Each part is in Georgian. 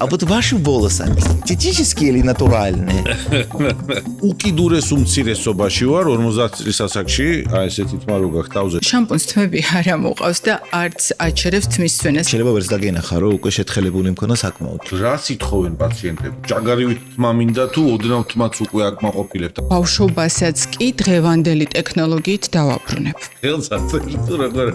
А вот ваши волосы, они эстетические или натуральные? უკიდურეს უმცირესობაში ვარ 50 წლის ასაკში, აი ესეთი თმა რო გაქვს თავზე. შამპუნს თმები არ ამოყავს და არც აჩერებს თმის სვენას. შეიძლება ვერც დაგენახა, რომ უკვე შეთხელებული მქონა საკმაოდ. რას ითხოვენ პაციენტები? ჯაგარივით თმა მინდა თუ ოდნავ თმაც უკვე აკმაყოფილებთ? ბავშვობასაც კი დღევანდელი ტექნოლოგიით დავაბრუნებ. ხელსაც თუ როგორ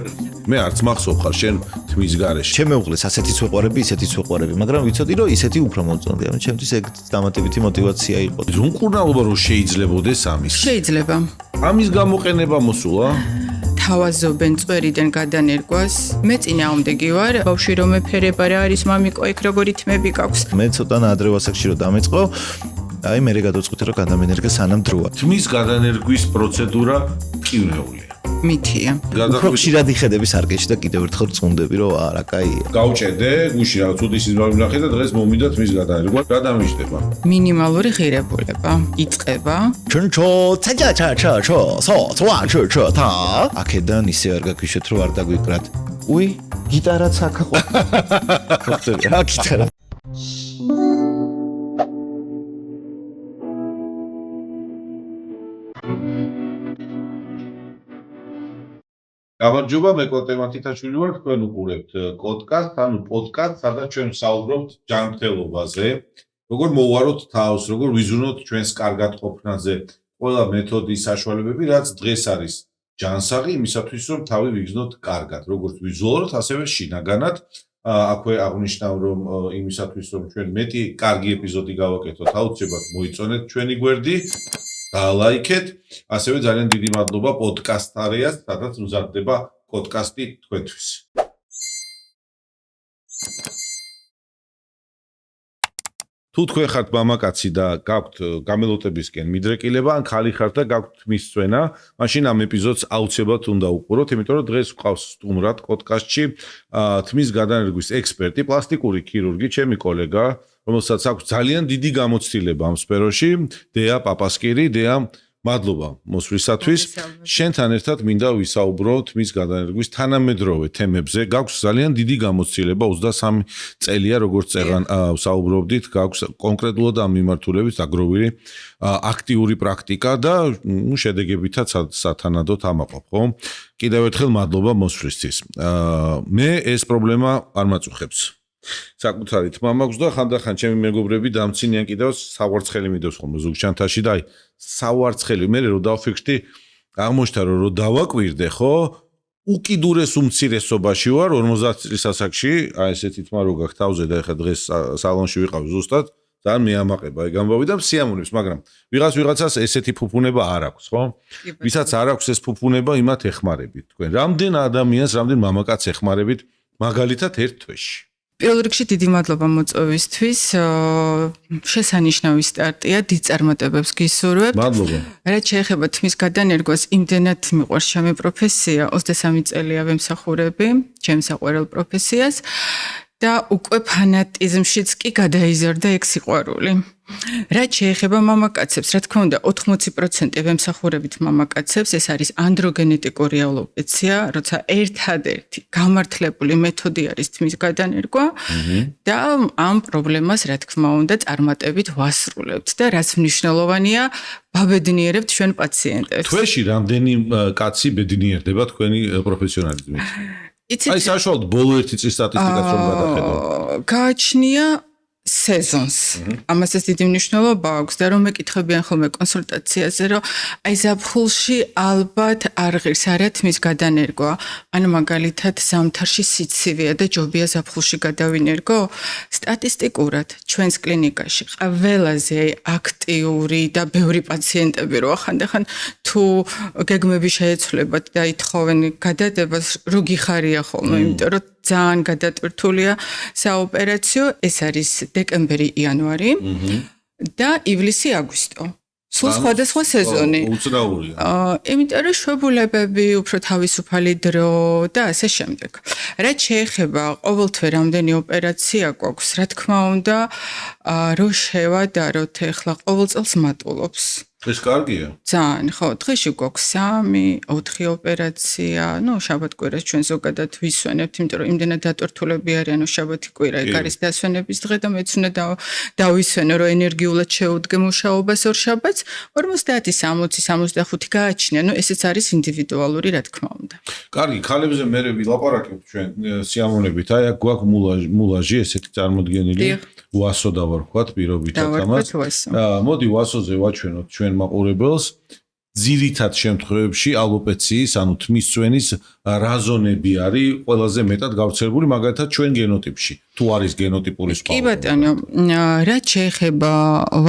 მე არც მახსოვ ხარ შენ თმის გარეშე. ჩემეუღლეს ასეთიც ვეყარები, ისეთიც ვეყარები, მაგრამ ვიცოდი რომ ისეთი უფრო მოწონდი. ანუ ჩემთვის ეგ დამატებითი мотиваცია იყო. რომ კურნალობა რომ შეიძლებოდეს ამის. შეიძლება. ამის გამოყენება მოსულა? თავაზობენ წვერიდან გადანერგვას. მე წინააღმდეგი ვარ. ბავშვი რომ ეფერება რა არის მამიკო, ეგ როგორი თმები გაქვს. მე ცოტა ადრე ასაკში რომ დამეწყო, აი მე გადავწყვიტე რომ გადამენერგა სანამ დროა. თმის გადანერგვის პროცედურა ტკივნეულია. მითია. უფრო ხშირად იხედები სარკეში და კიდევ ერთხელ წუნდები რომ არა, კაია. გავჭედე, გუში რა ცუდი სიზმარი ვნახე და დღეს მომიდა თმის გადანერგვა. რა დამიჯდება? მინიმალური ღირებულება. იწყება. ჩონჩო, ჩაჩაჩაჩო, სო, ცვაჩოჩო, თა. აქედან ისე არ გაგვიშვეთ რომ არ დაგვიკრათ. უი, გიტარაც აქ ხო. ხოხტები, რა გიტარა. გამარჯობა, მე კლოტე მათითაშვილი ვარ, თქვენ უყურებთ პოდკასტს, ანუ პოდკასტს, სადაც ჩვენ ვსაუბრობთ ჯანმრთელობაზე, როგორ მოვაროთ თავს, როგორ ვიზუნოთ ჩვენს კარგად ყოფნაზე, ყველა მეთოდის საშუალებები, რაც დღეს არის ჯანსაღი იმისათვის, რომ თავი ვიგრძნოთ კარგად, როგორც ვიზუალურად, ასევე შინაგანად. აქვე აღნიშნავ, რომ იმისათვის, რომ ჩვენ მეტი კარგი ეპიზოდი გავაკეთოთ, აუცილებლად მოიწონეთ ჩვენი გვერდი. ლაიქეთ, ასევე ძალიან დიდი მადლობა პოდკასტარიას, სადაც მზადდება პოდკასტი თქვენთვის. თუ თქვენ ხართ მამაკაცი და გაქვთ გამელოტებისკენ მიდრეკილება, ან ხალი ხართ და გაქვთ თმის სვენა, მაშინ ამ ეპიზოდს აუცილებლად უნდა უყუროთ, იმიტომ რომ დღეს ვყავს სტუმრად პოდკასტში თმის გადანერგვის ექსპერტი, პლასტიკური ქირურგი, ჩემი კოლეგა, რომელსაც აქვს ძალიან დიდი გამოცდილება ამ სფეროში, დეა პაპასკირი. დეა, მადლობა მოსვლისათვის. შენთან ერთად მინდა ვისაუბროთ თმის გადანერგვის თანამედროვე თემებზე. გაქვს ძალიან დიდი გამოცდილება, 23 წელია როგორც წეღან ვსაუბრობდით, გაქვს კონკრეტულად ამ მიმართულებით დაგროვილი აქტიური პრაქტიკა და შედეგებითაც სათანადოდ ამაყობ, ხო? კიდევ ერთხელ მადლობა მოსვლისთვის. მე ეს პრობლემა არ მაწუხებს. საკუთარი თმა მაქვს და ხანდახან ჩემი მეგობრები დამცინიან კიდევ სავარცხელი მიდევს ხოლმე ზუგჩანთაში და აი სავარცხელი მე რო დავფიქრდი აღმოჩნდა რომ დავაკვირდე ხო უკიდურეს უმცირესობაში ვარ 50 წლის ასაკში აი ესეთი თმა რო გაქვს თავზე და ეხლა დღეს სალონში ვიყავ ზუსტად ძალიან მეამაყება ეგ ამბავი და სიამოვნებს მაგრამ ვიღაცას ესეთი ფუფუნება არ აქვს ხო ვისაც არ აქვს ეს ფუფუნება იმათ ეხმარებით თქვენ რამდენ ადამიანს რამდენ მამაკაცს ეხმარებით მაგალითად ერთ თვეში პირველ რიგში დიდი მადლობა მოწვევისთვის. შესანიშნავი სტარტია, დიდ წარმატებებს გისურვებთ. მადლობა. რაც შეეხება თმის გადანერგვას, იმდენად მიყვარს ჩემი პროფესია, 23 წელია ვემსახურები, ჩემს საყვარელ პროფესიას და უკვე ფანატიზმშიც კი გადაიზარდა ეგ სიყვარული. რაც შეეხება მამაკაცებს, რა თქმა უნდა, 80% ვემსახურებით მამაკაცებს, ეს არის ანდროგენეტიკური ალოპეცია, როცა ერთადერთი გამართლებული მეთოდი არის თმის გადანერგვა და ამ პრობლემას, რა თქმა უნდა, წარმატებით ვასრულებთ და რაც მნიშვნელოვანია, ვაბედნიერებთ ჩვენ პაციენტებს. თვეში რამდენი კაცი ბედნიერდება თქვენი პროფესიონალიზმით? აი საშუალოდ ბოლო ერთი წლის სტატისტიკას რომ გადახედო. გააჩნია სეზონს. ამასაც დიდი მნიშვნელობა აქვს და რომ მეკითხებიან ხოლმე კონსულტაციაზე, რომ აი ზაფხულში ალბათ არ ღირს არა თმის გადანერგვა. ანუ მაგალითად ზამთარში სიცივეა და ჯობია ზაფხულში გადავინერგო. სტატისტიკურად ჩვენს კლინიკაში ყველაზე აქტიური და ბევრი პაციენტები როა ხანდახან თუ გეგმები შეეცვლებათ და ითხოვენ გადადებას, რო გიხარია ხოლმე, იმიტომ რომ ძალიან გადატვირთულია საოპერაციო, ეს არის დეკემბერი, იანვარი და ივლისი, აგვისტო. სულ სხვადასხვა სეზონი. უცნაურია. იმიტომ რომ შვებულებები, უფრო თავისუფალი დრო და ასე შემდეგ. რაც შეეხება ყოველთვე რამდენი ოპერაცია გვაქვს, რა თქმა უნდა, რო შევადაროთ, ეხლა ყოველ წელს მატულობს. ეს კარგია. ძალიან, ხო, დღეში გვაქვს 3-4 ოპერაცია, შაბათ-კვირას ჩვენ ზოგადად ვისვენებთ, იმიტომ რომ იმდენად დატვირთულები არიან, შაბათი კვირა ეგ არის დასვენების დღე და მეც უნდა დავისვენო, რომ ენერგიულად შევუდგე მუშაობას ორ შაბათს, 50, 60, 65 გააჩნია, ესეც არის ინდივიდუალური, რა თქმა უნდა. კარგი, ქალებზე მე ვილაპარაკებ ჩვენ სიამოვნებით, აქ გვაქვს მულაჟი, ესეთი წარმოდგენილი. უასო დავარქვათ პირობითად ამას. მოდი უასოზე ვაჩვენოთ ჩვენ მაყურებელს ძირითად შემთხვევებში ალოპეციის, ანუ თმისწვენის რა ზონები არის ყველაზე მეტად გავრცელებული, მაგალითად ჩვენ გენოტიპში. თუ არის გენოტიპური სხვა. კი ბატონო, რაც შეეხება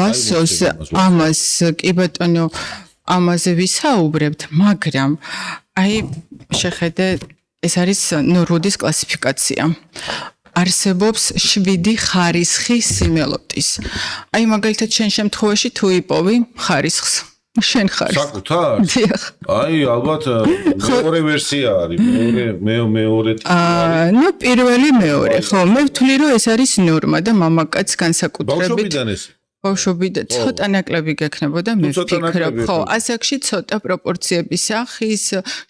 ვასოს, ამას კი ბატონო, ამაზე ვისაუბრებთ, მაგრამ შეხედე ეს არის ნორუდის კლასიფიკაცია. არსებობს 7 ხარისხი სიმელოტის. მაგალითად შენ შემთხვევაში თუ იპოვი ხარისხს, შენ ხარ. საკუთარ? დიახ. ალბათ მეორე ვერსია არის, მეორე ტიპი არის. პირველი მეორე, ხო, მე ვთვლი რომ ეს არის ნორმა და მამაკაც განსაკუთრებით. ბავშვობიდან ეს. ბავშვობიდან ცოტა ნაკლები გექნებოდა მე ვფიქრობ, ხო, ასაკში ცოტა პროპორციების სახის,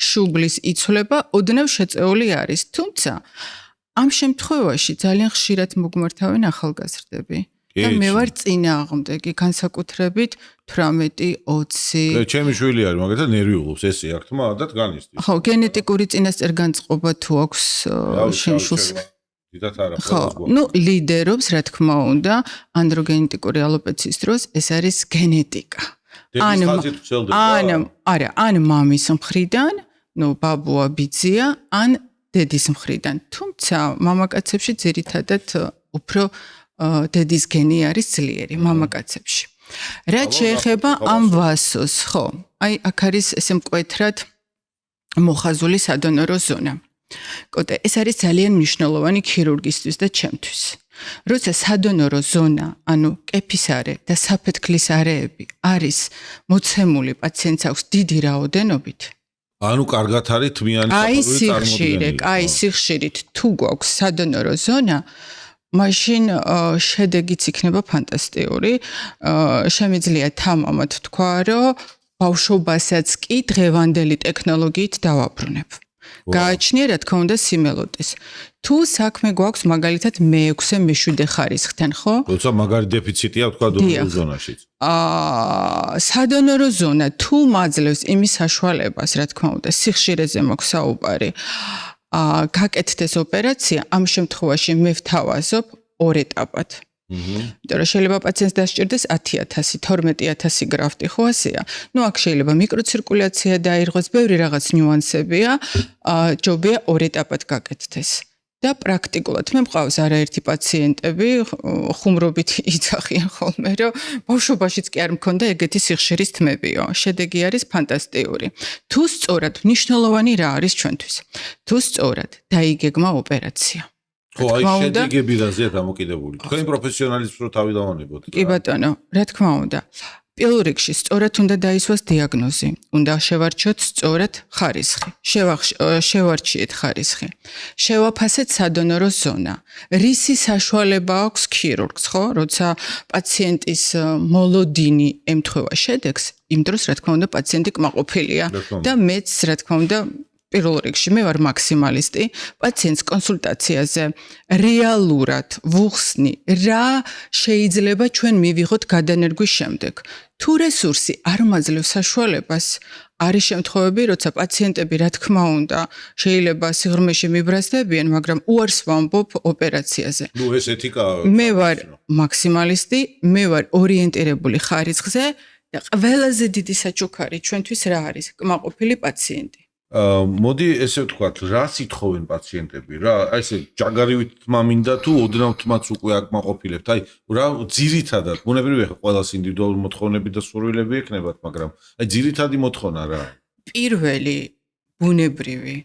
შუბლის იცვლება ოდნავ შეწეული არის, თუმცა ამ შემთხვევაში ძალიან ხშირად მოგმართავენ ახალგაზრდები და მე ვარ წინააღმდეგი, განსაკუთრებით 18-20. ჩემი შვილი არის, მაგალითად ნერვიულობს ესე აქ თმა და განისტის. ხო, გენეტიკური წინასწარ-განწყობა თუ აქვს შენ შულს. დიდათ არა, ხო, ლიდერობს, რა თქმა უნდა, ანდროგენეტიკური ალოპეციის დროს ეს არის გენეტიკა. ან მამის მხრიდან, ბაბუა ბიძია, ან დედის მხრიდან. თუმცა მამაკაცებში ძირითადად უფრო დედის გენი არის ძლიერი მამაკაცებში. რაც შეეხება ამ ვასოს, ხო, აქ არის ესე მკვეთრად მოხაზული სადონორო ზონა. კოტე, ეს არის ძალიან მნიშვნელოვანი ქირურგისთვის და ჩემთვის. როცა სადონორო ზონა, ანუ კეფისარე და საფეთქლის არეები არის მოცემული პაციენტს აქვს დიდი რაოდენობით, ანუ კარგად არის თმიანი წარმოდგენილი. სიხშირით თუ გვაქვს სადონორო ზონა, მაშინ შედეგიც იქნება ფანტასტიკური. შემიძლია თამამად თქვა, რომ ბავშვობასაც კი დღევანდელი ტექნოლოგიით დავაბრუნებ. გააჩნია, რა თქმა უნდა, სიმელოტის. თუ საქმე გვაქვს მაგალითად მე-6, მე-7 ხარისხთან, ხო? როცა მაგარი დეფიციტია თქვა დონორო ზონაშიც. სადონორო ზონა თუ მაძლევს იმის საშუალებას, რა თქმა უნდა, სიხშირეზე მაქვს საუბარი, გაკეთდეს ოპერაცია, ამ შემთხვევაში მე ვთავაზობ 2 ეტაპად. იმიტომ რომ შეიძლება პაციენტს დასჭირდეს 10,000, 12,000 გრაფტი, ხო ასეა. აქ შეიძლება მიკროცირკულაცია დაირღვეს, ბევრი რაღაც ნიუანსებია, ჯობია 2 ეტაპად გაკეთდეს. და პრაქტიკულად მე მყავს არაერთი პაციენტები, ხუმრობით იძახიან ხოლმე, რომ ბავშვობაშიც კი არ მქონდა ეგეთი სიხშირის თმებიო. შედეგი არის ფანტასტიკური. თუ სწორად, მნიშვნელოვანი რა არის ჩვენთვის? თუ სწორად დაიგეგმა ოპერაცია. ხო, შედეგები რაზეა დამოკიდებული. თქვენი პროფესიონალიზმს რო თავი დავანებოთ. კი ბატონო, რა თქმა უნდა. პირველ რიგში სწორად უნდა დაისვას დიაგნოზი, უნდა შევარჩიოთ სწორად ხარისხი, შევარჩიეთ ხარისხი, შევაფასეთ სადონორო ზონა, რისი საშუალება აქვს ქირურგს, ხო, როცა პაციენტის მოლოდინი ემთხვევა შედეგს, იმ დროს რა თქმა უნდა პაციენტი კმაყოფილია და მეც რა თქმა უნდა პირველ რიგში მე ვარ მაქსიმალისტი, პაციენტს კონსულტაციაზე რეალურად ვუხსნი, რა შეიძლება ჩვენ მივიღოთ გადანერგვის შემდეგ. თუ რესურსი არ მაძლევს საშუალებას, არის შემთხვევები, როცა პაციენტები რა თქმა უნდა შეიძლება სიღრმეში მიბრაზდებიან, მაგრამ უარს ვამბობ ოპერაციაზე. ეს ეთიკა. მე ვარ მაქსიმალისტი, მე ვარ ორიენტირებული ხარისხზე და ყველაზე დიდი საჩუქარი ჩვენთვის რა არის? კმაყოფილი პაციენტი. მოდი ესე ვთქვათ, რა სიტყვენ პაციენტები, რა, ესე ჯაგარივით თმა მინდა თუ ოდნავ თმაც უკვე აკმაყოფილებთ. რა ძირითადად, ბუნებრივია ყველას ინდივიდუალური მოთხოვნები და სურვილები ექნებათ, მაგრამ ძირითადი მოთხოვნა რა? პირველი ბუნებრივი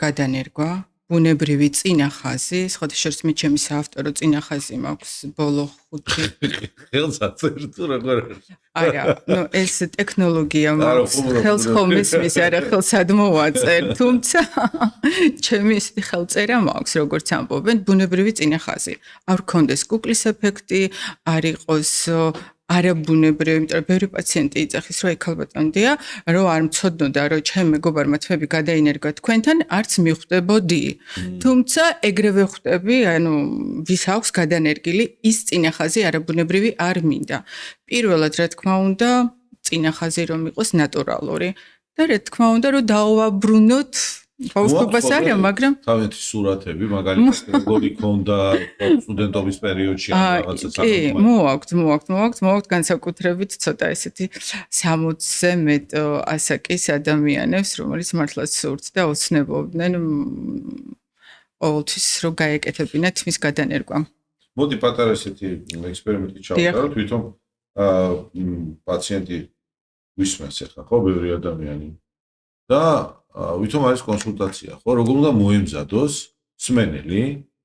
გადანერგვა, ბუნებრივი წინახაზი, სხვადასხვა მე ჩემი საავტორო წინახაზი მაქვს ბოლო 5 ხელს აწერ თუ როგორ არა, ეს ტექნოლოგია მაქვს, ხელს ხოლმე ისმის, არა ხელს ადმოვაწერ, თუმცა ჩემი ისეთი ხელწერა მაქვს, როგორც ამბობენ, ბუნებრივი წინახაზი. არ გქონდეს კუკლის ეფექტი, არ იყოს არაბუნებრივი, იმიტომ რომ ბევრი პაციენტი იწახის, რომ ეკალბატონდია, რომ არ მცოდნოდა, რომ ჩემ მეგობარმა თმები გადაინერგა თქვენთან, არც მიხვდებოდი. თუმცა ეგრევე ხვდები, ანუ ვის აქვს გადანერგილი, ის წინახაზი არაბუნებრივი არ მინდა. პირველად, რა თქმა უნდა, წინახაზი რომ იყოს ნატურალური და რა თქმა უნდა, რომ დაავაბრუნოთ ბავშვობას არა, მაგრამ თავიანთი სურათები, მაგალითად, როგორი ქონდა სტუდენტობის პერიოდში ან რაღაცა მოაქვს განსაკუთრებით ცოტა ესეთი 60-ზე მეტ ასაკის ადამიანებს, რომელიც მართლაც სურთ და ოცნებობდნენ ყოველთვის რომ გაეკეთებინათ მის გადანერგვა. მოდი პატარა ესეთი ექსპერიმენტი ჩავატარო, თვითონ პაციენტი ვისმენს ახლა, ხო, ბევრი ადამიანი და ვითომ არის კონსულტაცია, ხო, როგორ უნდა მოემზადოს სმენელი,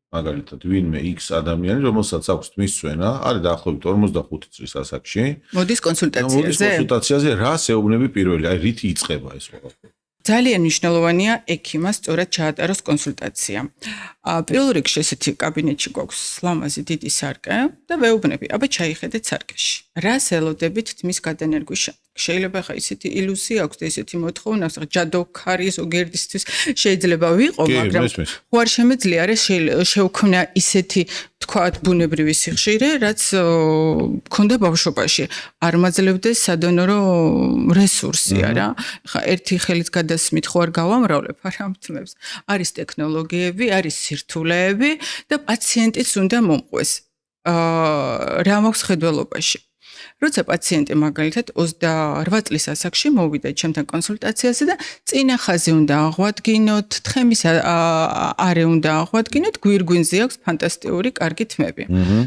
მაგალითად, ვინმე X ადამიანი, რომელსაც აქვს თმის წვენა, არის დაახლოებით 45 წლის ასაკში. მოდის კონსულტაციაზე. რას ეუბნები პირველი, აი რითი იწყება ეს ყველაფერი? ძალიან მნიშვნელოვანია ექიმას სწორად ჩაატაროს კონსულტაცია. პირველ რიგში ესეთი კაბინეტში გვაქვს ლამაზი დიდი სარკე და ვეუბნები, აბა ჩაიხედეთ სარკეში. რას ელოდებით თმის გადანერგვის შემდეგ? შეიძლება ხა ისეთი ილუზია აქვს და ისეთი მოთხოვნა აქვს, ჯადოქარი ზოგიერთისთვის შეიძლება ვიყო, მაგრამ ხო არ შემეძლია რა შევქნა ისეთი თქვათ ბუნებრივი სიხშირე, რაც ქონდა ბავშვობაში. არ მაძლევდეს სადონორო რესურსია რა. ხა ერთი ხელით გადასმით ხო არ გავამრავლებ ამ თმებს. არის ტექნოლოგიები, არის სირთულეები და პაციენტიც უნდა მომყვეს. რა მაქვს ხედველობაში? როცა პაციენტი მაგალითად 28 წლის ასაკში მოვიდა ჩემთან კონსულტაციაზე და წინახაზი უნდა აღვადგინოთ, თხემის არე უნდა აღვადგინოთ, გვირგვინზე აქვს ფანტასტიკური კარგი თმები.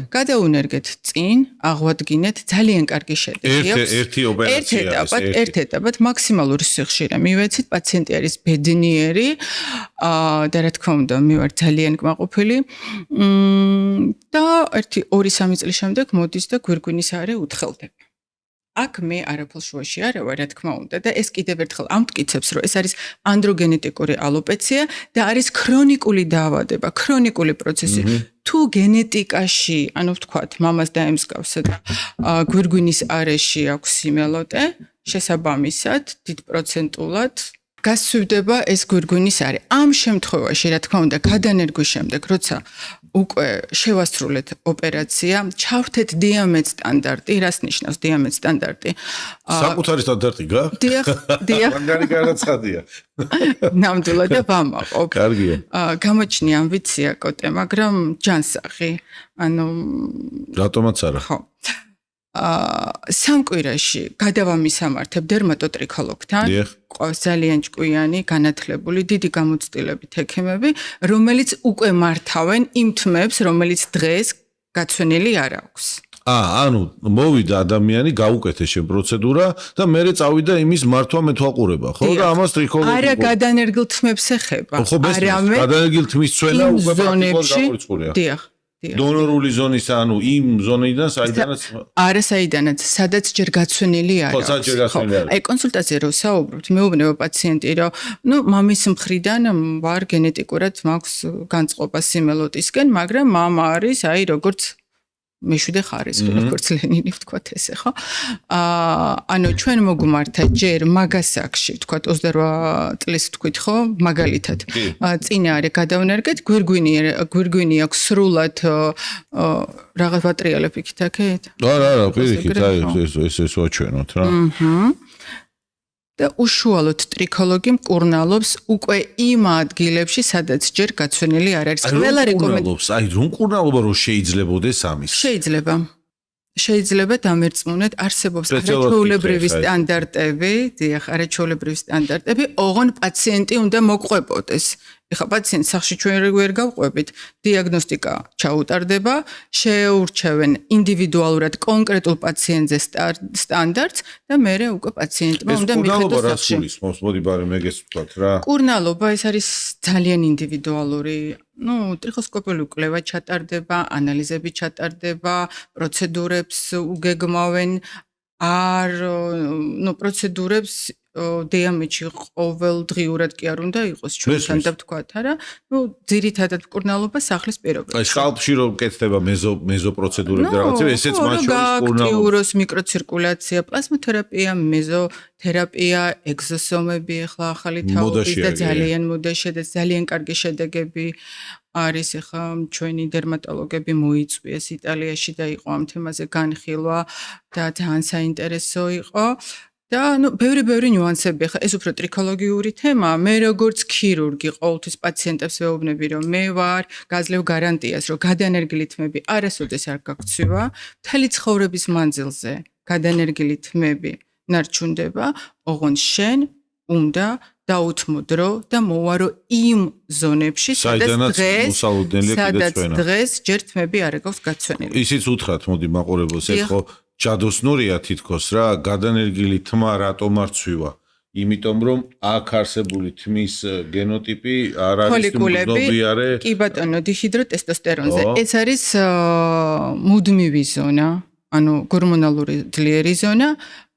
გადაუნერგეთ წინ, აღვადგინეთ, ძალიან კარგი შედეგი აქვს. ერთი ოპერაცია ერთ ეტაპად მაქსიმალური სიხშირე მივეცით, პაციენტი არის ბედნიერი და რა თქმა უნდა, მე ვარ ძალიან კმაყოფილი. და 1-2-3 წლის შემდეგ მოდის და გვირგვინის არე უთხელდება. აქ მე არაფერს შუაში არა ვარ, რა თქმა უნდა, და ეს კიდევ ერთხელ ამტკიცებს, რომ ეს არის ანდროგენეტიკური ალოპეცია და არის ქრონიკული დაავადება, ქრონიკული პროცესი. თუ გენეტიკაში, ანუ ვთქვათ, მამას დაემსგავსა და გვირგვინის არეში აქვს სიმელოტე, შესაბამისად, დიდ პროცენტულად გასცვდება ეს გვირგვინის არე. ამ შემთხვევაში, რა თქმა უნდა, გადანერგვის შემდეგ, როცა უკვე შევასრულეთ ოპერაცია, ჩავთეთ დიამეტ სტანდარტი, რას ნიშნავს დიამეტ სტანდარტი? საკუთარი სტანდარტი გაქვს? დიახ. მაგარი განაცხადია. ნამდვილად და ვამაყობ. კარგია. გამოჩნია ამბიცია კოტე, მაგრამ ჯანსაღი. ანუ რატომაც არა? ხო. სამკვირაში გადავამისამართებ დერმატოტრიქოლოგთან. ყავს ძალიან ჭკვიანი, განათლებული, დიდი გამოცდილებით ექიმები, რომელიც უკვე მართავენ იმ თმებს, რომელიც დღეს გაცვენილი არ აქვს. ანუ მოვიდა ადამიანი, გაუკეთეს შე პროცედურა და მე წავიდა იმის მართვა მეთვალყურება, ხო? და ამას ტრიქოლოგი. არა გადანერგილ თმებს ეხება. არამედ გადანერგილ თმის წვენა უკვე პრაქტიკულად გავრცელებულია. დიახ. დონორული ზონის, ანუ იმ ზონიდან, საიდანაც არა საიდანაც, სადაც ჯერ გაცვენილი არ აქვს. ხო, ჯერ გაცვენილი არ. აი კონსულტაციაზე რო საუბრობთ, მეუბნება პაციენტი, რომ ნუ მამის მხრიდან ვარ გენეტიკურად მაქვს განწყობა სიმელოტისკენ, მაგრამ მამა არის, აი როგორც მეშვიდე ხარისხი, როგორც ლენინი ვთქვათ ესე, ხო? ანუ ჩვენ მოგმართა ჯერ მაგასაკში, ვთქვათ 28 წლის ვთქვით, ხო? მაგალითად. წინა არე გადავნერგეთ, გვირგვინი აქვს სრულად რაღაც მატრიალები იქით აქეთ? არა, პირიქით, აი ეს ვაჩვენოთ რა. და უშუალოდ ტრიქოლოგი მკურნალობს უკვე იმ ადგილებში, სადაც ჯერ გაცვენილი არ არის. ყველა რეკომენდაცია. აი რომ მკურნალობა რო შეიძლებოდეს ამის. შეიძლება დამერწმუნეთ, არსებობს არაჩვეულებრივი სტანდარტები, დიახ, არაჩვეულებრივი სტანდარტები, ოღონ პაციენტი უნდა მოყვებოდეს. ეხლა პაციენტს სახში ჩვენ ვერ გავყვებით, დიაგნოსტიკა ჩაუტარდება, შეურჩევენ ინდივიდუალურად კონკრეტულ პაციენტზე სტანდარტს და მერე უკვე პაციენტმა უნდა მიხედოს სახში. მოდი ბარი მეგეს ვთქვათ რა. მკურნალობა ეს არის ძალიან ინდივიდუალური. ნუ ტრიხოსკოპიული კვლევა ჩატარდება, ანალიზები ჩატარდება, პროცედურებს უგეგმავენ, პროცედურებს დიამეჯი ყოველდღიურად კი არ უნდა იყოს ჩვენთან და ვთქვათ არა, ძირითადად მკურნალობა სახლის პირობებში. აი სკალპში რომ კეთდება მეზოპროცედურები და რაღაცები, ესეც მათ შორის მკურნალობა. აქტიუროს მიკროცირკულაცია, პლაზმოთერაპია, მეზოთერაპია, ეგზოსომები ახლა ახალი თაობის და ძალიან მოდაში და ძალიან კარგი შედეგები არის ახლა ჩვენი დერმატოლოგები მოიწვიეს იტალიაში და იყო ამ თემაზე განხილვა და ძალიან საინტერესო იყო. და ბევრი ნიუანსები ხა ეს უფრო ტრიქოლოგიური თემაა. მე როგორც ქირურგი ყოველთვის პაციენტებს ვეუბნები რომ მე ვარ გაძლევ გარანტიას რომ გადანერგილი თმები არასოდეს არ გაგცვივა. მთელი ცხოვრების მანძილზე გადანერგილი თმები ნარჩუნდება, ოღონდ შენ უნდა დაუთმოდრო და მოვარო იმ ზონებში, სადაც დღეს ჯერ თმები არ აქვს გაცვენილი. ისიც უთხრათ, მოდი მაყურებელს, ეს ხო ჯადოსნურია თითქოს რა, გადანერგილი თმა რატომ არ ცვივა? იმიტომ რომ აქ არსებული თმის გენოტიპი არ არის მგრძნობიარე. კი ბატონო, დიჰიდროტესტოსტერონზე. ეს არის მუდმივი ზონა, ანუ გორმონალური ძლიერი ზონა.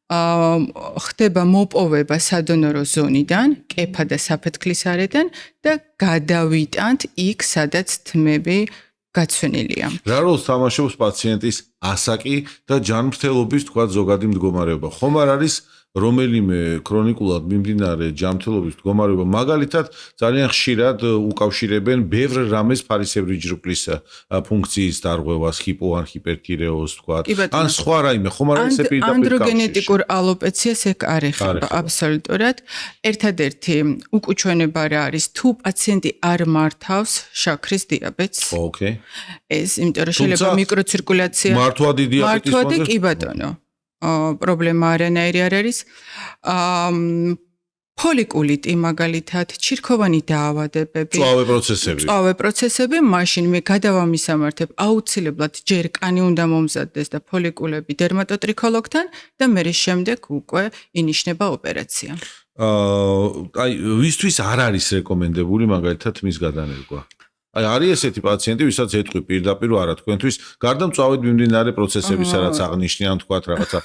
ხდება მოპოვება სადონორო ზონიდან, კეფა და საფეთქლის არედან და გადავიტანთ იქ, სადაც თმები გაცვენილია. რა როლს თამაშობს პაციენტის ასაკი და ჯანმრთელობის თქვა ზოგადი მდგომარეობა? ხომ არ არის რომელიმე ქრონიკულად მიმდინარე ჯანმრთელობის მდგომარეობა, მაგალითად, ძალიან ხშირად უკავშირებენ ბევრ რამეს ფარისებრი ჯრუկლის ფუნქციის დარღვევას, ჰიპო ან ჰიპერტირეოზს თქვა. ან სხვა რაიმე, ხომ არ არის პირდაპირ ანდროგენეტიკურ ალოპეციას ეგ არ ეხება აბსოლუტურად. ერთადერთი უკუჩვენება რა არის, თუ პაციენტი არ მართავს შაქრის დიაბეტს. ოკეი. ეს იმიტომ რომ შეიძლება მიკროცირკულაცია მართვადი დიაბეტის მართვადი კი ბატონო. პრობლემა არანაირი არ არის. ფოლიკულიტი მაგალითად, ჩირქოვანი დაავადებები, წვავე პროცესები, მაშინ მე გადავამისამართებ აუცილებლად ჯერ კანი უნდა მომზადდეს და ფოლიკულები დერმატოტრიქოლოგთან და მე შემდეგ უკვე ინიშნება ოპერაცია. აი, ვისთვის არ არის რეკომენდებული მაგალითად თმის გადანერგვა? აი არის ესეთი პაციენტი, ვისაც ეთქვი პირდაპირ არა თქვენთვის, გარდა მწვავედ მიმდინარე პროცესებისა, რაც აღნიშნიან თქვათ რაღაცა.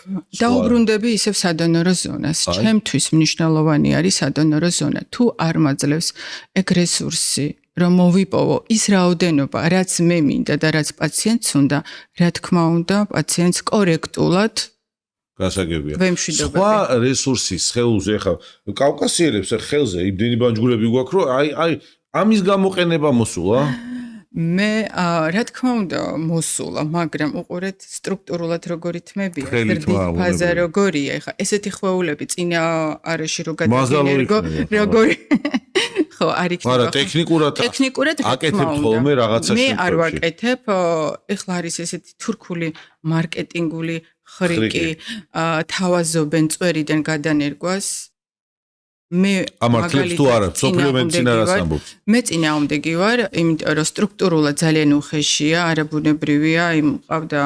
დაუბრუნდები ისევ სადონორო ზონას. ჩემთვის მნიშვნელოვანი არის სადონორო ზონა. თუ არ მაძლევს ეგ რესურსი, რომ მოვიპოვო ის რაოდენობა, რაც მე მინდა და რაც პაციენტს უნდა, რა თქმა უნდა, პაციენტს კორექტულად გასაგებია. სხვა რესურსის ხელზე ხა კავკასიელებს ხელზე იმდენი ბანჯგურები გვაქვს, რომ აი ამის გამოყენება მოსულა? მე რა თქმა უნდა მოსულა, მაგრამ უყურეთ სტრუქტურულად როგორი თმებია, ფაზა როგორია, ეხა ესეთი ხვეულები წინა არეში რო გადაგინერგო, როგორი ხო, არ იქნება. არა, ტექნიკურად აკეთებ ხოლმე რაღაცა მე არ ვაკეთებ, ეხლა არის ესეთი თურქული მარკეტინგული ხრიკი, თავაზობენ წვერიდან გადანერგვას. მე მაგალითად თუ არა, სოფლიო მედიცინას ამბობ. მე წინააღმდეგი ვარ, იმიტომ რომ სტრუქტურულად ძალიან უხეშია, არაბუნებრივია, მყავდა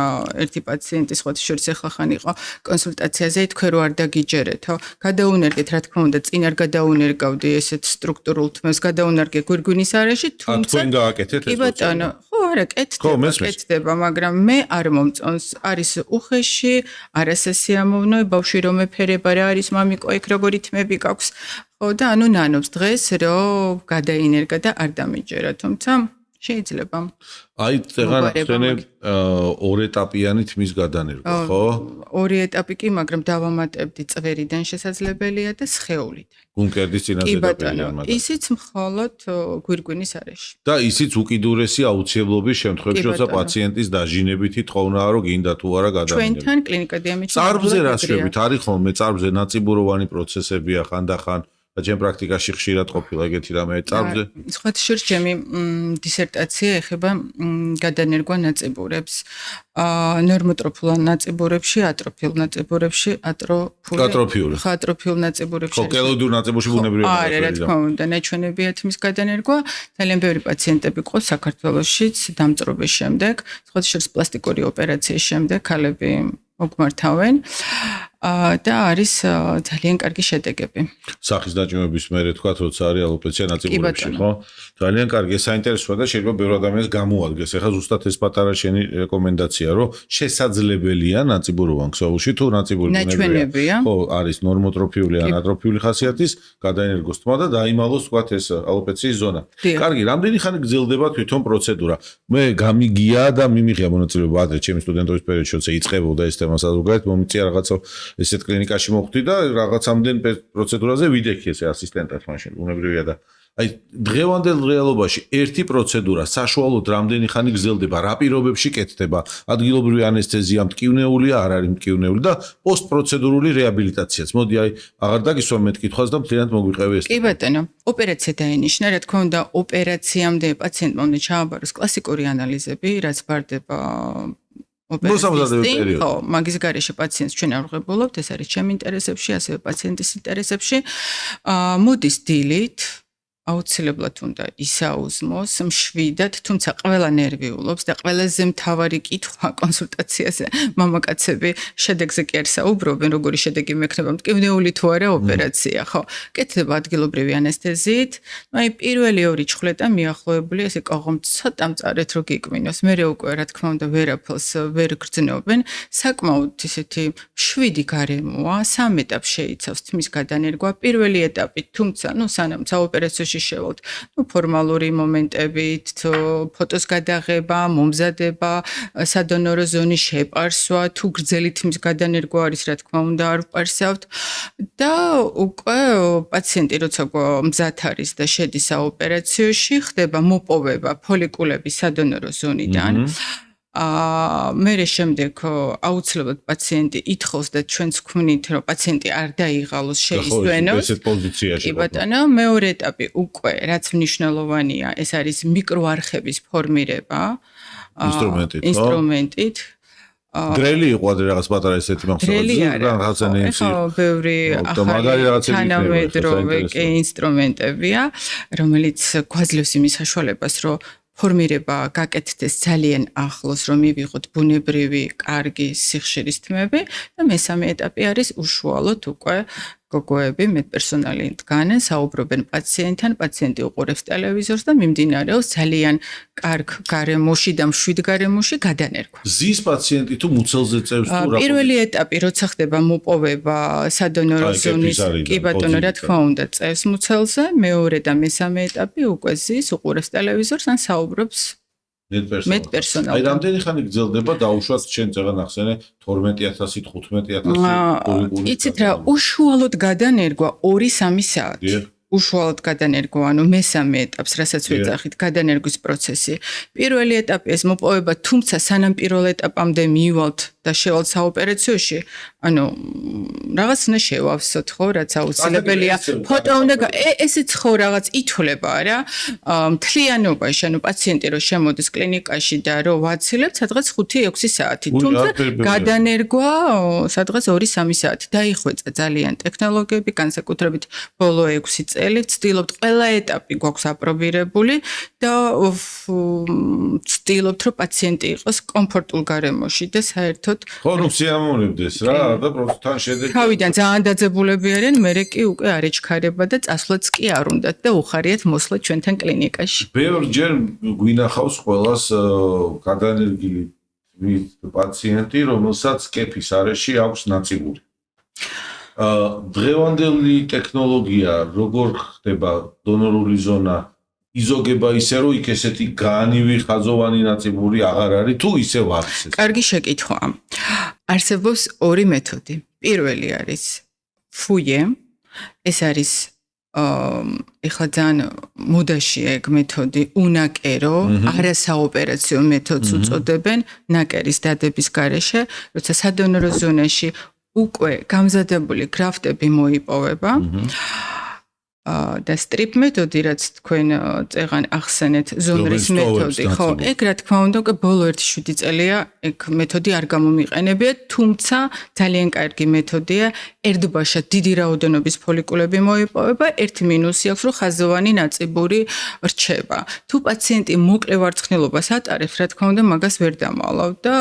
ერთი პაციენტი სხვათა შორის ახლა ხან იყო კონსულტაციაზე, თქვენ რო არ დაგიჯერეთო, გადაუნერგეთ, რა თქმა უნდა, წინ არ გადაუნერგავდი ესეთ სტრუქტურულ თმებს, გადაუნარგე გვირგვინის არეში, თუმცა თქვენ გააკეთეთ ეს პროცესი. კი ბატონო, ხო, არა, კეთდება, მაგრამ მე არ მომწონს, არის უხეში, არასასიამოვნო, ბავშვი რომ ეფერება რა არის, მამიკო, ეგ როგორი თმები გაქვს. ხო და ანუ ნანობს დღეს რომ გადაინერგა და არ დამიჯერა, თუმცა შეიძლება. აი, წეგან ხსენებ ორეტაპიანი თმის გადანერგვა, ხო? ორი ეტაპი კი, მაგრამ დავამატებდი წვერიდან შესაძლებელია და სხეულიდან. გუნკერდის წინაზე დაპირდიან მაგრამ. ისიც მხოლოდ გვირგვინის არეში. და ისიც უკიდურესი აუცილებლობის შემთხვევაში, როცა პაციენტის დაჟინებითი თხოვნაა, რომ გინდა თუ არა გადაინერგოს. ჩვენთან კლინიკა დიამეჯი. წარბზე რა შვებით? არის ხოლმე წარბზე ნაწიბუროვანი პროცესებია ხანდახან. და ჩემ პრაქტიკაში ხშირად ყოფილა ეგეთი რამე წარბზე. სხვათა შორის ჩემი დისერტაცია ეხება გადანერგვა ნაწიბურებს. ნორმოტროფულ ნაწიბურებში, ატროფიულ ნაწიბურებში, ატროფიულ ნაწიბურებში. ხო, კელოიდურ ნაწიბურში ბუნებრივია. არა, რა თქმა უნდა, ნაჩვენებია თმის გადანერგვა. ძალიან ბევრი პაციენტები ყავს საქართველოშიც დამწრობის შემდეგ, სხვათა შორის პლასტიკური ოპერაციის შემდეგ ქალები მოგმართავენ. და არის ძალიან კარგი შედეგები. სახის დაჭიმების მერე თქვა, როცა არის ალოპეცია ნაწიბურებში, ხო? ძალიან კარგი, საინტერესოა და შეიძლება ბევრ ადამიანს გამოადგეს. ეხლა ზუსტად ეს პატარა შენი რეკომენდაცია, რომ შესაძლებელია ნაწიბუროვან ქსოვილში თუ ნაწიბური ნაჩვენებია. ხო, არის ნორმოტროფიული ან ატროფიული ხასიათის, გადაენერგოს თმა და დაიმალოს თქვა ეს ალოპეციის ზონა. კარგი, რამდენი ხანი გრძელდება თვითონ პროცედურა? მე გამიგია და მიმიღია მონაწილეობა ადრე ჩემი სტუდენტობის პერიოდში, როცა იწყებოდა ეს თემა საზოგადოებრივად, მომიწია რაღაცა ესეთ კლინიკაში მოხვდი და რაღაცამდენ პროცედურაზე ვიდექი ესე ასისტენტად მაშინ უნებრივია და აი დღევანდელ რეალობაში ერთი პროცედურა საშუალოდ რამდენი ხანი გრძელდება, რა პირობებში კეთდება, ადგილობრივი ანესთეზია მტკივნეულია, არ არის მტკივნეული და პოსტპროცედურული რეაბილიტაციაც. მოდი აი აღარ დაგისვა მე კითხვას და მთლიანად მოგვიყევი ეს. კი ბატონო, ოპერაცია დაინიშნა, რა თქმა უნდა, ოპერაციამდე პაციენტმა უნდა ჩააბაროს კლასიკური ანალიზები, რაც ბარდება ოპერაციის ხო, მაგის გარეშე პაციენტს ჩვენ არ ვღებულობთ, ეს არის ჩემი ინტერესებში, ასევე პაციენტის ინტერესებში. მოდის დილით აუცილებლად უნდა ისაუზმოს მშვიდად, თუმცა ყველა ნერვიულობს და ყველაზე მთავარი კითხვა კონსულტაციაზე მამაკაცები შედეგზე კი არ საუბრობენ, როგორი შედეგი მექნება, მტკივნეული თუ არა ოპერაცია, ხო? კეთდება ადგილობრივი ანესთეზიით. აი პირველი ორი ჩხლეტა მიახლოებული ესე კოღომ ცოტა მწარეთ რო გიკმინოს. მე უკვე რა თქმა უნდა ვერაფერს ვერ გრძნობენ. საკმაოდ ისეთი მშვიდი გარემოა, სამ ეტაპს შეიცავს თმის გადანერგვა. პირველი ეტაპი, თუმცა, სანამ საოპერაციო შევალთ, ფორმალური მომენტებით, ფოტოს გადაღება, მომზადება, სადონორო ზონის შეპარსვა, თუ გრძელი თმის გადანერგვა არის, რა თქმა უნდა, არ ვპარსავთ და უკვე პაციენტი როცა მზად არის და შედის საოპერაციოში, ხდება მოპოვება ფოლიკულების სადონორო ზონიდან. მერე შემდეგ აუცილებლად პაციენტი ითხოვს და ჩვენც ვქმნით, რომ პაციენტი არ დაიღალოს, შეისვენოს. ესეთ პოზიციაში. კი ბატონო, მეორე ეტაპი უკვე რაც მნიშვნელოვანია, ეს არის მიკროარხების ფორმირება ინსტრუმენტით. დრელი იყო ადრე რაღაც პატარა ესეთი მახსოვს. რაღაცა ნეიმსი. ხო, ბევრი ახალი თანამედროვე ინსტრუმენტებია, რომელიც გვაძლევს იმის საშუალებას, რომ ფორმირება გაკეთდეს ძალიან ახლოს, რომ მივიღოთ ბუნებრივი, კარგი სიხშირის თმები და მესამე ეტაპი არის უშუალოდ უკვე გოგოები მედპერსონალი დგანენ, საუბრობენ პაციენტთან, პაციენტი უყურებს ტელევიზორს და მიმდინარეობს ძალიან კარგ გარემოში და მშვიდ გარემოში გადანერგვა. ზის პაციენტი თუ მუცელზე წევს თუ რა? პირველი ეტაპი, როცა ხდება მოპოვება სადონორო ზონის, კი ბატონო, რა თქმა უნდა, წევს მუცელზე, მეორე და მესამე ეტაპი უკვე ზის, უყურებს ტელევიზორს ან საუბრობს მედპერსონალთან. აი რამდენი ხანი გრძელდება დაუშვათ შენ წეღა ნახსენე 12000, 15000 იცით რა, უშუალოდ გადანერგვა 2-3 საათი. უშუალოდ გადანერგვა, ანუ მესამე ეტაპს, რასაც ვეძახით, გადანერგვის პროცესი. პირველი ეტაპი ეს მოპოვება, თუმცა სანამ პირველ ეტაპამდე მივალთ და შევალთ საოპერაციაში, ანუ რაღაც უნდა შევავსოთ, ხო, რაც აუცილებელია. ფოტო უნდა ესეც ხო რაღაც ითვლება რა. მთლიანობაში, ანუ პაციენტი რო შემოდის კლინიკაში და რო ვაცილებთ, სადღაც 5-6 საათი. თუმცა გადანერგვა სადღაც 2-3 საათი. დაიხვეწა ძალიან ტექნოლოგიები, განსაკუთრებით ბოლო 6 წელი ვცდილობთ ყველა ეტაპი გვაქვს აპრობირებული და ვცდილობთ რომ პაციენტი იყოს კომფორტულ გარემოში და საერთოდ ხო რომ სიამოვნებდეს რა და თან შედეგი თავიდან ძალიან დაძაბულები არიან, მერე კი უკვე არ ეჩქარება და წასვლაც კი არ უნდათ და უხარიათ მოსვლა ჩვენთან კლინიკაში. ბევრჯერ გვინახავს ყველას გადანერგილი პაციენტი, რომელსაც კეფის არეში აქვს ნაწიბური. დღევანდელი ტექნოლოგია როგორ ხდება დონორული ზონა იზოგება ისე რომ იქ ესეთი განივი ხაზოვანი ნაწიბური აღარ არის თუ ისევ არის ეს? კარგი შეკითხვა. არსებობს ორი მეთოდი. პირველი არის ფუიე. ეს არის ეხლა ძალიან მოდაშია ეგ მეთოდი, უნაკერო, არასაოპერაციო მეთოდს უწოდებენ, ნაკერის დადების გარეშე, როცა სადონორო ზონაში უკვე გამზადებული გრაფტები მოიპოვება. და strip მეთოდი, რაც თქვენ წეგან ახსენეთ, ზომრის მეთოდი, ხო, ეგ რა თქმა უნდა, ბოლო 1-7 წელია ეგ მეთოდი არ გამომიყენებია, თუმცა ძალიან კარგი მეთოდია, ერთბაშად დიდი რაოდენობის ფოლიკულები მოიპოვება, ერთი მინუსი აქვს, რომ ხაზოვანი ნაწიბური რჩება. თუ პაციენტი მოკლე ვარცხნილობას ატარებს, რა თქმა უნდა, მაგას ვერ დამალავ და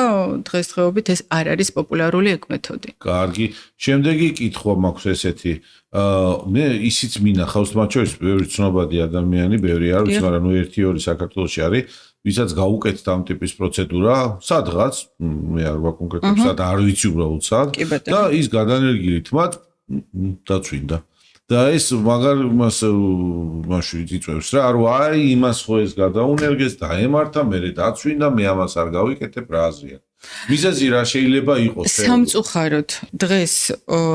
დღესდღეობით ეს არ არის პოპულარული ეგ მეთოდი. კარგი. შემდეგი კითხვა მაქვს ესეთი. მე ისიც მინახავს მათ შორის ბევრი ცნობადი ადამიანი, ბევრი არ ვიცი, მაგრამ ნუ 1-2 საქართველოში არის, ვისაც გაუკეთდა ამ ტიპის პროცედურა, სადღაც, მე არ ვაკონკრეტებ, სად არ ვიცი უბრალოდ სად, და ის გადანერგილით მათ დაწვინდა. და ეს მაგარ იმას მაშინ იწევს რა, რომ აი იმას ხო ეს გადაუნერგეს, დაემართა, მე დაწვინდა, მე ამას არ გავიკეთებ, რა აზრია. მიზეზი რა შეიძლება იყოს? სამწუხაროდ დღეს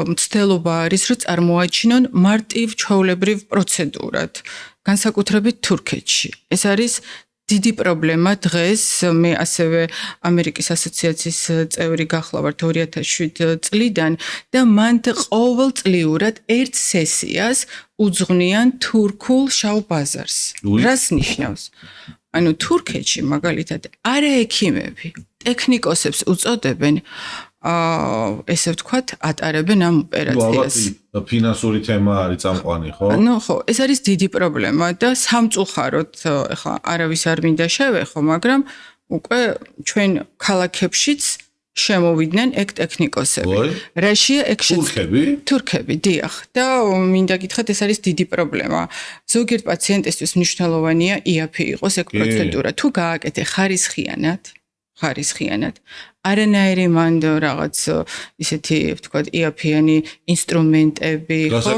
მცდელობა არის, რომ წარმოაჩინონ მარტივ ჩვეულებრივ პროცედურად, განსაკუთრებით თურქეთში. ეს არის დიდი პრობლემა დღეს. მე ასევე ამერიკის ასოციაციის წევრი გახლავართ 2007 წლიდან და მანდ ყოველწლიურად ერთ სესიას უძღვნიან თურქულ შავ ბაზარს. რას ნიშნავს? ანუ თურქეთში მაგალითად არა ექიმები, ტექნიკოსებს უწოდებენ ესე ვთქვათ, ატარებენ ამ ოპერაციას. ფინანსური თემა არის წამყვანი, ხო? ხო, ეს არის დიდი პრობლემა და სამწუხაროდ, ეხლა არავის არ მინდა შევეხო, მაგრამ უკვე ჩვენ ქალაქებშიც შემოვიდნენ ეგ ტექნიკოსები. რაშია ეგ თურქები, დიახ. და მინდა გითხრათ, ეს არის დიდი პრობლემა. ზოგიერთ პაციენტისთვის მნიშვნელოვანია იაფი იყოს ეგ პროცედურა. თუ გააკეთე ხარისხიანად, არანაირი მანდ რაღაც ისეთი ვთქვათ იაფიანი ინსტრუმენტები, ხო?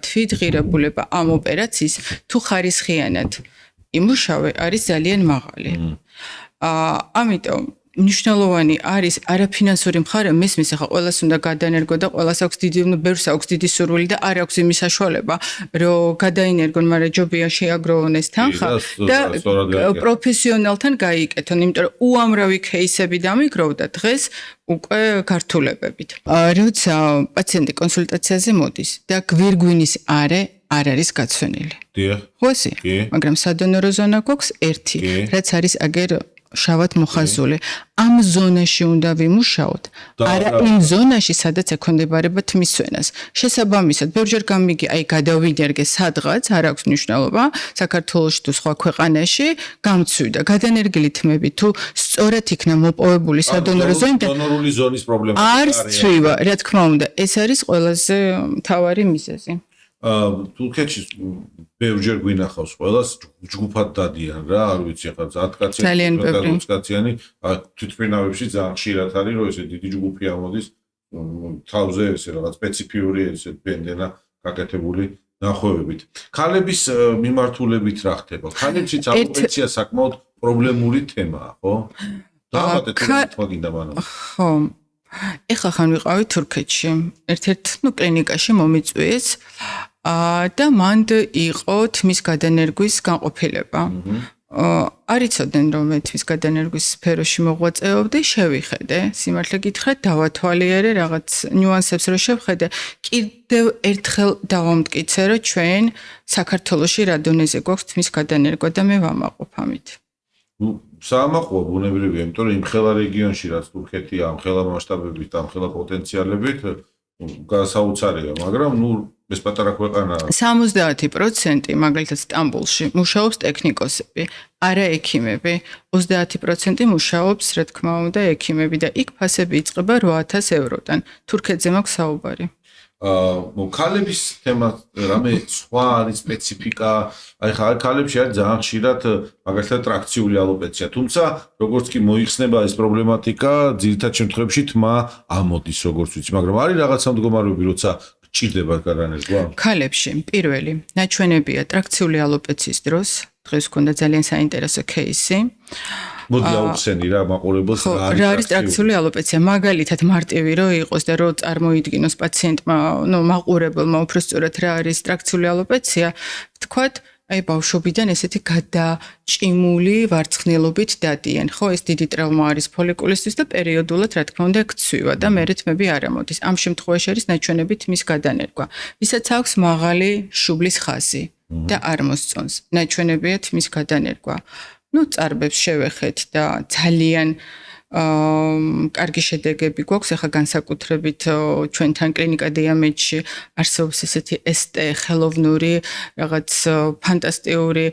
თვითღირებულება ამ ოპერაციის თუ ხარისხიანად იმუშავე არის ძალიან მაღალი. ამიტომ მნიშვნელოვანი არის არაფინანსური მხარე, მესმის ახლა ყველას უნდა გადაენერგო და ყველას აქვს ბევრს აქვს დიდი სურვილი და არ აქვს იმის საშუალება, რომ გადაინერგონ, მაგრამ ჯობია შეაგროვონ ეს თანხა და პროფესიონალთან გაიკეთონ, იმიტომ რომ უამრავი кейსები დამიგროვდა დღეს უკვე გართულებებით. როცა პაციენტი კონსულტაციაზე მოდის და გვირგვინის არე არ არის გაცვენილი. ხო ესე? მაგრამ სადონორო ზონა გვაქვს ერთი, რაც არის აგერ შავად მოხაზული. ამ ზონაში უნდა ვიმუშაოთ, არა იმ ზონაში, სადაც ექვემდებარება თმისვენას. შესაბამისად, ბევრჯერ გამიგი, აი გადავინერგე სადღაც, არ აქვს მნიშვნელობა, საქართველოში თუ სხვა ქვეყანაში, გამცვიდა. გადანერგილი თმები თუ სწორად იქნა მოპოვებული სადონორო ზონიდან, დონორული ზონის პრობლემა არ ცვივა, რა თქმა უნდა, ეს არის ყველაზე მთავარი მიზეზი. თურქეთში ბევრჯერ გვინახავს ყველას ჯგუფად დადიან რა, არ ვიცი ახლა 10 კაციანი, თვითმფრინავებში ძალიან ხშირად არის, რომ ესე დიდი ჯგუფი ამოდის, თავზე ესე რაღაც სპეციფიური ესე ბენდენა გაკეთებული ნახვევებით. ქალების მიმართულებით რა ხდება? ქალებშიც ოპერაცია საკმაოდ პრობლემური თემაა, ხო? დავამატეთ თქმა გინდა მანამ. ხო. ეხლა ხან ვიყავი თურქეთში, ერთ-ერთ კლინიკაში მომიწვიეს და მანდ იყო თმის გადანერგვის განყოფილება. არ იცოდნენ რომ მე თმის გადანერგვის სფეროში მოღვაწეობდი, შევიხედე, სიმართლე გითხრათ, დავათვალიერე რაღაც ნიუანსებს რო შევხედე, კიდევ ერთხელ დავამტკიცე, რომ ჩვენ საქართველოში რა დონეზე გვაქვს თმის გადანერგვა და მე ვამაყობ ამით. საამაყოა ბუნებრივია, იმიტომ რომ იმ ხელა რეგიონში რაც თურქეთია, ამ ხელა მასშტაბებით, ამ ხელა პოტენციალებით გასაოცარია, მაგრამ ნუ ეს პატარა ქვეყანაა. 70% მაგალითად სტამბოლში მუშაობს ტექნიკოსები, არა ექიმები. 30% მუშაობს, რა თქმა უნდა, ექიმები და იქ ფასები იწყება 8,000 ევროდან. თურქეთზე მაქვს საუბარი. ქალების თემა რამე სხვა არის სპეციფიკა, აი ხა ქალებში არის ძალიან ხშირად მაგალითად ტრაქციული ალოპეცია, თუმცა როგორც კი მოიხსნება ეს პრობლემატიკა, ძირითად შემთხვევაში თმა ამოდის როგორც ვიცი, მაგრამ არის რაღაცა მდგომარეობები, როცა გჭირდება გადანერგვა? ქალებში პირველი ნაჩვენებია ტრაქციული ალოპეციის დროს, დღეს გქონდა ძალიან საინტერესო кейსი. მოდი აუხსენი რა მაყურებელს რა არის ტრაქციული ალოპეცია? მაგალითად მარტივი რო იყოს და რო წარმოიდგინოს პაციენტმა, ნუ მაყურებელმა უფრო სწორად რა არის ტრაქციული ალოპეცია, ვთქვათ, აი ბავშვობიდან ესეთი გადაჭიმული ვარცხნილობით დადიან. ხო, ეს დიდი ტრავმა არის ფოლიკულისთვის და პერიოდულად, რა თქმა უნდა, გცვივა და მე თმები არ ამოდის. ამ შემთხვევაში არის ნაჩვენებით მის გადანერგვა. ვისაც აქვს მაღალი შუბლის ხაზი და არ მოსწონს, ნაჩვენებია მის გადანერგვა. წარბებს შევეხეთ და ძალიან კარგი შედეგები გვაქვს, ახლა განსაკუთრებით ჩვენთან კლინიკა დიამეტში არსებობს ესეთი ST ხელოვნური რაღაც ფანტასტიკური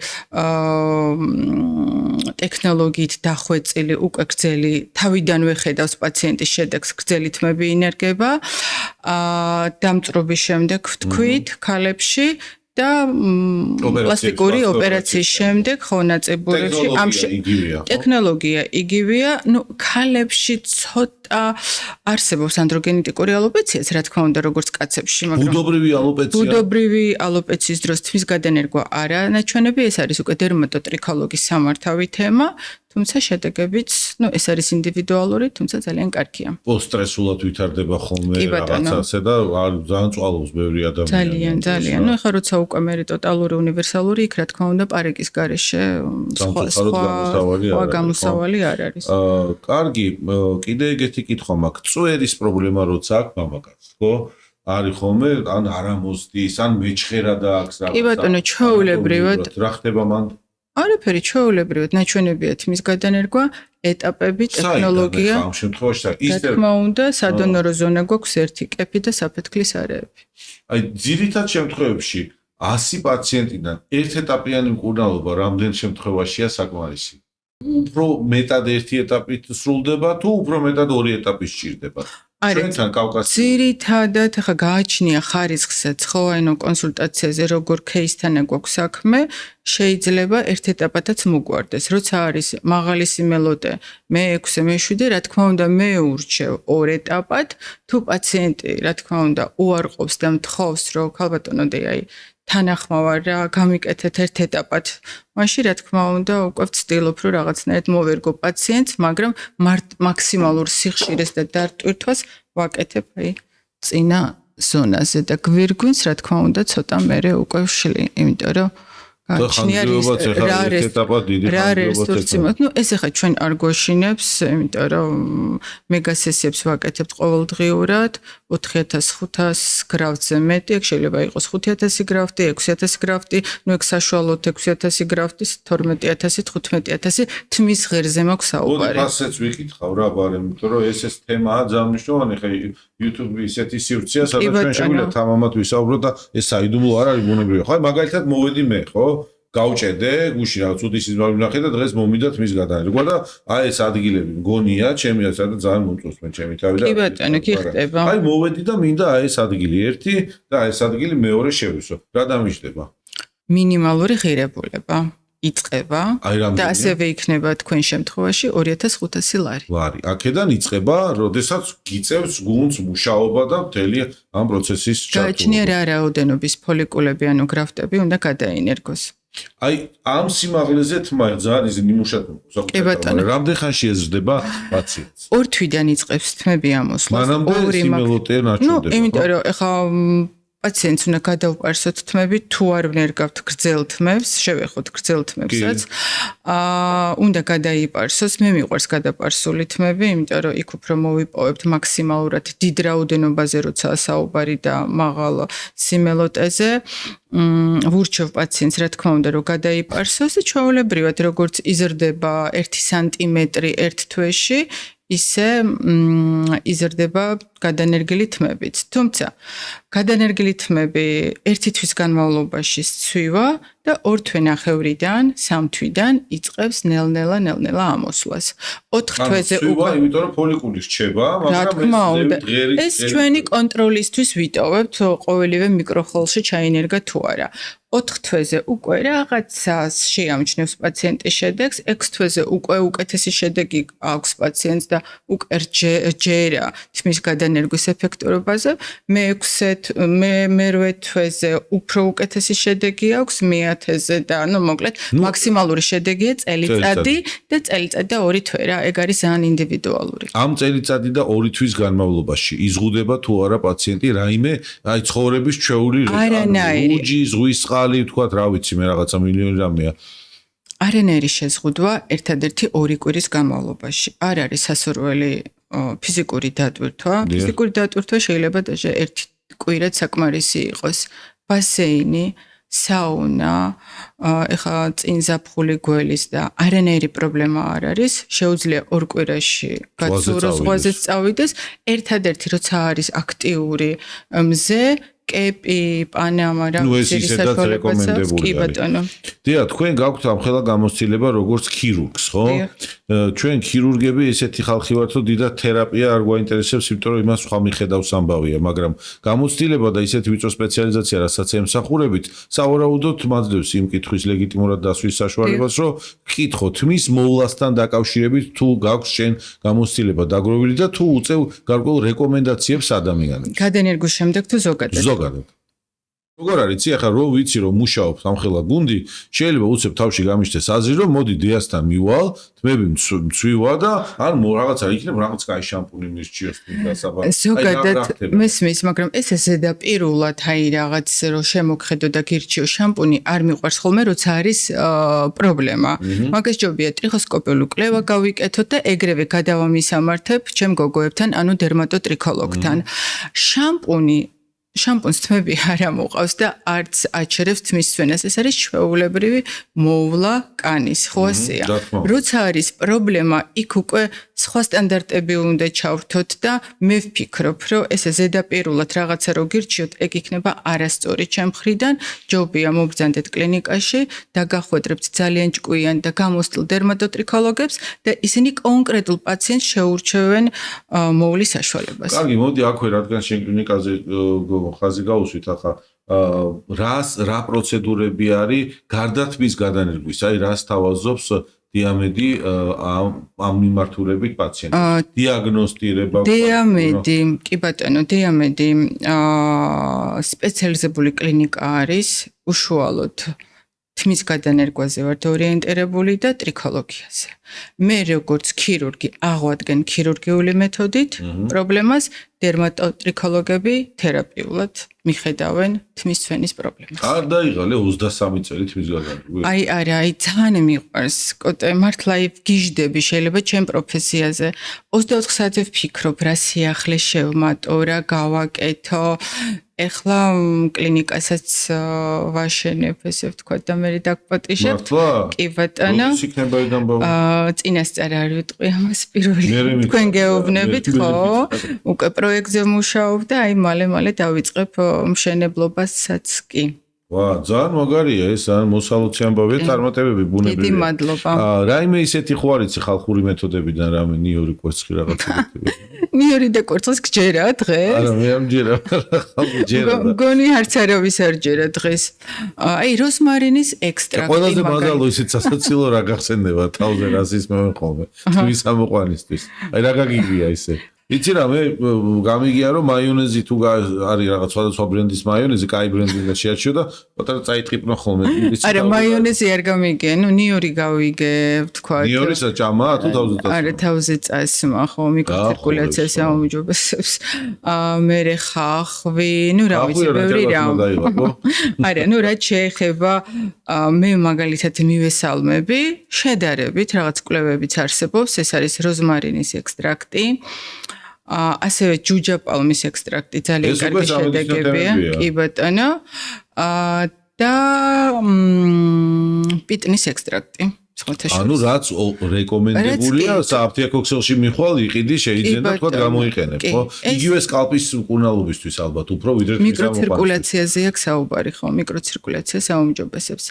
ტექნოლოგიით დახვეწილი უკვე გრძელი თავიდანვე ხედავს პაციენტის შედეგს გრძელი თმები ინერგება დამწრობის შემდეგ ვთქვით ქალებში და პლასტიკური ოპერაციის შემდეგ ხო ნაწებურებში ამ ტექნოლოგია იგივეა, ქალებში ცოტა არსებობს ანდროგენიტიკური ალოპეციაც, რა თქმა უნდა, როგორც კაცებში, მაგრამ ბუდობრივი ალოპეციის დროს თმის გადანერგვა არა ნაჩვენები, ეს არის უკვე დერმატოტრიქოლოგის სამართავი თემა. თუმცა შედეგებიც, ეს არის ინდივიდუალური, თუმცა ძალიან კარგია. პოსტსტრესულად ვითარდება ხოლმე რაღაცასე და ძალიან წვალობს ბევრი ადამიანი. ძალიან. ახლა როცა უკვე მე ტოტალური უნივერსალური, იქ რა თქმა უნდა, პარეკის გარეშე სხვა გამოსავალი არ არის. კარგი, კიდე ეგეთი კითხვა მაქვს. წვერის პრობლემა როცა აქვს მამაკაცს, ხო? არის ხოლმე, ან არამოსდის, ან მეჩხერად აქვს რაღაცა. კი ბატონო, ჩვეულებრივად რა ხდება მან? არაფერი ჩვეულებრივად ნაჩვენებია თმის გადანერგვა, ეტაპები, ტექნოლოგია. ამ შემთხვევაში რა თქმა უნდა, სადონორო ზონა გვაქვს ერთი კეფი და საფეთქლის არეები. აი, ძირითად შემთხვევებში 100 პაციენტიდან ერთეტაპიანი მკურნალობა რამდენ შემთხვევაშია საკმარისი? უფრო მეტად ერთი ეტაპით სრულდება თუ უფრო მეტად ორი ეტაპი სჭირდება? ჩვენთან კავკასიაში ძირითადად ახლა გააჩნია ხარისხსაც, ხო, კონსულტაციაზე როგორ кейსთან გვაქვს საქმე, შეიძლება ერთ ეტაპათაც მოგვარდეს. როცა არის მაღალი სიმელოტე, მე-6, მე-7, რა თქმა უნდა, მე ურჩევ ორ ეტაპად, თუ პაციენტი, რა თქმა უნდა, უარყოფს და მთხოვს, რომ ქალბატონო აი თანახმავარ რა, გამიკეთეთ ერთ ეტაპად. მაშინ რა თქმა უნდა, უკვე ვცდილობ, რომ რაღაცნაირად მოვერგო პაციენტს, მაგრამ მაქსიმალურ სიხშირეს და დარტვირთვას ვაკეთებ აი წინა ზონაზე და გვირგვინს, რა თქმა უნდა, ცოტა მერე უკვე ვშლი, იმიტომ რომ გაჩნია რა რესურსი. ეს ახლა ჩვენ არ გვაშინებს, იმიტომ რომ მეგასესიებს ვაკეთებთ ყოველდღიურად 4500 გრაფტზე მეტი, ეგ შეიძლება იყოს 5000 გრაფტი, 6000 გრაფტი, ეგ საშუალოდ 6000 გრაფტი, 12000, 15000 თმის ღერზე მაქვს საუბარი. მოდი ასეც ვიკითხავ რა ბარემ, იმიტომ რომ ეს თემაა ძალიან მნიშვნელოვანი, ხა YouTube-ი ისეთი სივრცეა, სადაც ჩვენ შეგვიძლია თამამად ვისაუბროთ და ეს საიდუმლო არ არის ბუნებრივი. ხო, მაგალითად მოვედი მე, ხო? გავჭედე, გუში რა ცუდი სიზმარი ვნახე და დღეს მომიდა თმის გადანერგვა და აი ეს ადგილები მგონია, ჩემია სადაც ძალიან მომწონს მე ჩემი თავი და კი ბატონო, კი ხდება. აი მოვედი და მინდა აი ეს ადგილი ერთი და აი ეს ადგილი მეორე შევისო. რა დამიჯდება? მინიმალური ღირებულება იწყება და ასევე იქნება თქვენ შემთხვევაში 2500 ლარი. ლარი. აქედან იწყება, როდესაც გიწევს გუნდს მუშაობა და მთელი ამ პროცესის ჩართულობა. გააჩნია რა რაოდენობის ფოლიკულები ანუ გრაფტები უნდა გადაინერგოს. აი ამ სიმაღლეზე თმა ძალიან ისე ნიმუშად მოყვა. რამდენ ხანში ეზრდება პაციენტს? 2 თვიდან იწყებს თმები ამოსვლას. მანამდე სიმელოტე ნაჩვენდება. იმიტომ რომ ეხა პაციენტს უნდა გადავპარსოთ თმები, თუ არ ვნერგავთ გრძელ თმებს, შევეხოთ გრძელ თმებსაც. უნდა გადაიპარსოს, მე მიყვარს გადაპარსული თმები, იმიტომ რომ იქ უფრო მოვიპოვებთ მაქსიმალურად დიდ რაოდენობაზე, როცა საუბარი და მაღალ სიმელოტეზე. ვურჩევ პაციენტს, რა თქმა უნდა, რომ გადაიპარსოს და ჩვეულებრივად როგორც იზრდება 1 სანტიმეტრი ერთ თვეში, ისე იზრდება გადანერგილი თმებიც. თუმცა გადანერგილი თმები 1 თვის განმავლობაში სცვივა და 2 თვე-ნახევრიდან 3 თვიდან იწყებს ნელ-ნელა ამოსვლას. 4 თვეზე უკვე, იმიტომ რომ ფოლიკული რჩება, მაგრამ ეს ჩვენი კონტროლისთვის ვიტოვებთ ყოველივე მიკროხოლში ჩაინერგა თუ არა. 4 თვეზე უკვე რაღაცა შეამჩნევს პაციენტის შედეგს, 6 თვეზე უკვე უკეთესი შედეგი აქვს პაციენტს და უკვე ჯერა თმის გადანერგვის ეფექტურობაზე, მე-6 მერვე თვეზე უფრო უკეთესი შედეგი აქვს, მე-10-ზე და ანუ მოკლედ მაქსიმალური შედეგია წელიწადი და წელიწადი და 2 თვე რა, ეგ არის ძალიან ინდივიდუალური. ამ წელიწადი და 2 თვის განმავლობაში იზღუდება თუ არა პაციენტი რაიმე აი ცხოვრების ჩვეული ლუჯი, ზღვის წყალი, თქვათ, რა ვიცი, მე რაღაცა მილიონი რამეა. არანაირი შეზღუდვა ერთადერთი 2 კვირის განმავლობაში. არ არის სასურველი ფიზიკური დატვირთვა. ფიზიკური დატვირთვა შეიძლება даже 1 კვირა საკმარისი იყოს. ბასეინი, საუნა, ეხა წინ ზაფხული გველის და არანაირი პრობლემა არ არის. შეუძლია 2 კვირაში გაცურო ზღვაზე წავიდეს. ერთადერთი როცა არის აქტიური მზე კეპი, პანამა რა ვიცი საშუალებაა. კი ბატონო. დიახ, თქვენ გაქვთ ამხელა გამოცდილება როგორც ქირურგს, ხო? ჩვენ ქირურგები ესეთი ხალხი ვართ, რომ დიდად თერაპია არ გვაინტერესებს, იმიტომ რომ იმას სხვა მიხედავს ამბავია, მაგრამ გამოცდილება და ისეთი ვიწრო სპეციალიზაცია, რასაც ემსახურებით, სავარაუდოდ მაძლევს იმ კითხვის ლეგიტიმურად დასვის საშუალებას, რომ გკითხოთ მის მოვლასთან დაკავშირებით თუ გაქვს შენ გამოცდილება დაგროვილი და თუ უწევ გარკვეულ რეკომენდაციებს ადამიანებს. გადანერგვის შემდეგ თუ ზოგადად. როგორ არის იცი ახლა რო ვიცი რომ მუშაობს ამხელა გუნდი შეიძლება უცებ თავში გამიშთეს აზრი რომ მოდი დიასთან მივალ თმები მცვივა და ან რაღაცა იქნება რაღაც კაი შამპუნი მისჩიოს დასაბა ზოგადად მესმის მაგრამ ეს ზედაპირულად აი რაღაც რო შემოგხედო და გირჩიო შამპუნი არ მიყვარს ხოლმე როცა არის პრობლემა მაგას ჯობია ტრიხოსკოპიული კვლევა გავიკეთოთ და ეგრევე გადავამისამართებ ჩემ გოგოებთან ანუ დერმატოტრიქოლოგთან შამპუნს თმები არ ამოყავს და არც აჩერებს თმის სვენას. ეს არის ჩვეულებრივი მოვლა კანის, ხო ასეა. როცა არის პრობლემა, იქ უკვე სხვა სტანდარტები უნდა ჩავრთოთ და მე ვფიქრობ, რომ ეს ზედაპირულად რაღაცა რო გირჩიოთ, ეგ იქნება არასწორი ჩემ მხრიდან. ჯობია მობრძანდეთ კლინიკაში და გახვედრებთ ძალიან ჭკვიან და გამოსტილ დერმატოტრიქოლოგებს და ისინი კონკრეტულ პაციენტს შეურჩევენ მოვლის საშუალებას. კარგი, მოდი აქვე რადგან შენ კლინიკაზე ხაზი გაუსვით ახლა რა პროცედურები არის გარდა თმის გადანერგვის აი რას თავაზობს დიამედი ამ მიმართულებით პაციენტებს დიაგნოსტირება დიამედი კი ბატონო დიამედი სპეციალიზებული კლინიკა არის უშუალოდ თმის გადანერგვაზე ვართ ორიენტირებული და ტრიქოლოგიაზე. მე როგორც ქირურგი აღვადგენ ქირურგიული მეთოდით პრობლემას, დერმატოტრიქოლოგები თერაპიულად მიხედავენ თმის სვენის პრობლემას. არ დაიღალე 23 წელი თმის გადანერგვი. აი ძალიან მიყვარს კოტე მართლა გიჟდები შეიძლება ჩემ პროფესიაზე. 24 საათი ვფიქრობ რა სიახლე შევმატო, რა გავაკეთო. ეხლა კლინიკასაც ვაშენებ, ესე ვთქვათ და მე დაგპატიშებ. კი ბატონო. წინასწარ არ ვიტყვი ამას პირველი. თქვენ გეუბნებით, ხო? უკვე პროექტზე ვმუშაობ და აი მალე დავიწყებ მშენებლობასაც კი. ვა, ძალიან მაგარია ეს, ან მოსალოცი ამბავია, წარმატებები ბუნებრივია. დიდი მადლობა. რაიმე ისეთი ხო არის ხალხური მეთოდებიდან რამე ნიორი კვერცხი რაღაცები. ნიორი და კვერცხს გჯერა დღეს? არა, მე არ მჯერა, ხალხი ჯერა. გონი არც არავის არ ჯერა დღეს. აი როზმარინის ექსტრაქტი. ყველაზე მაღალო ისეთ სასაცილო რა გახსენდება თავზე რასის მე ხოლმე. თმის ამოყვანისთვის. აი რა გაგიგია ისე. იცი რა მე გამიგია რომ მაიონეზი თუ არის რაღაც სხვადასხვა ბრენდის მაიონეზი, კაი ბრენდი და შეარჩიო და პატარა წაიტყიპნო ხოლმე. არა მაიონეზი არ გამიგია, ნუ ნიორი გავიგე, თქვა. ნიორისა ჭამა თუ თავზე წასმა. არა თავზე წასმა, ხო, მიკროცირკულაციას ამოჯობესებს. მერე ხახვი, ნუ რა ვიცი, ბევრი რამ. არა, ნუ რაც შეეხება მე მაგალითად მივესალმები, შედარებით რაღაც კვლევებიც არსებობს, ეს არის როზმარინის ექსტრაქტი. ასევე ჯუჯაპალმის ექსტრაქტი ძალიან კარგი შედეგებია. კი ბატონო. და პიტნის ექსტრაქტი. ანუ რაც რეკომენდებულია სააფთიაქო ქსელში მიხვალ იყიდი შეიძლება თქვა გამოიყენებ, ხო? იგივე სკალპის მკურნალობისთვის ალბათ უფრო ვიდრე მიკროცირკულაციაზე აქვს საუბარი, ხო? მიკროცირკულაციას აუმჯობესებს.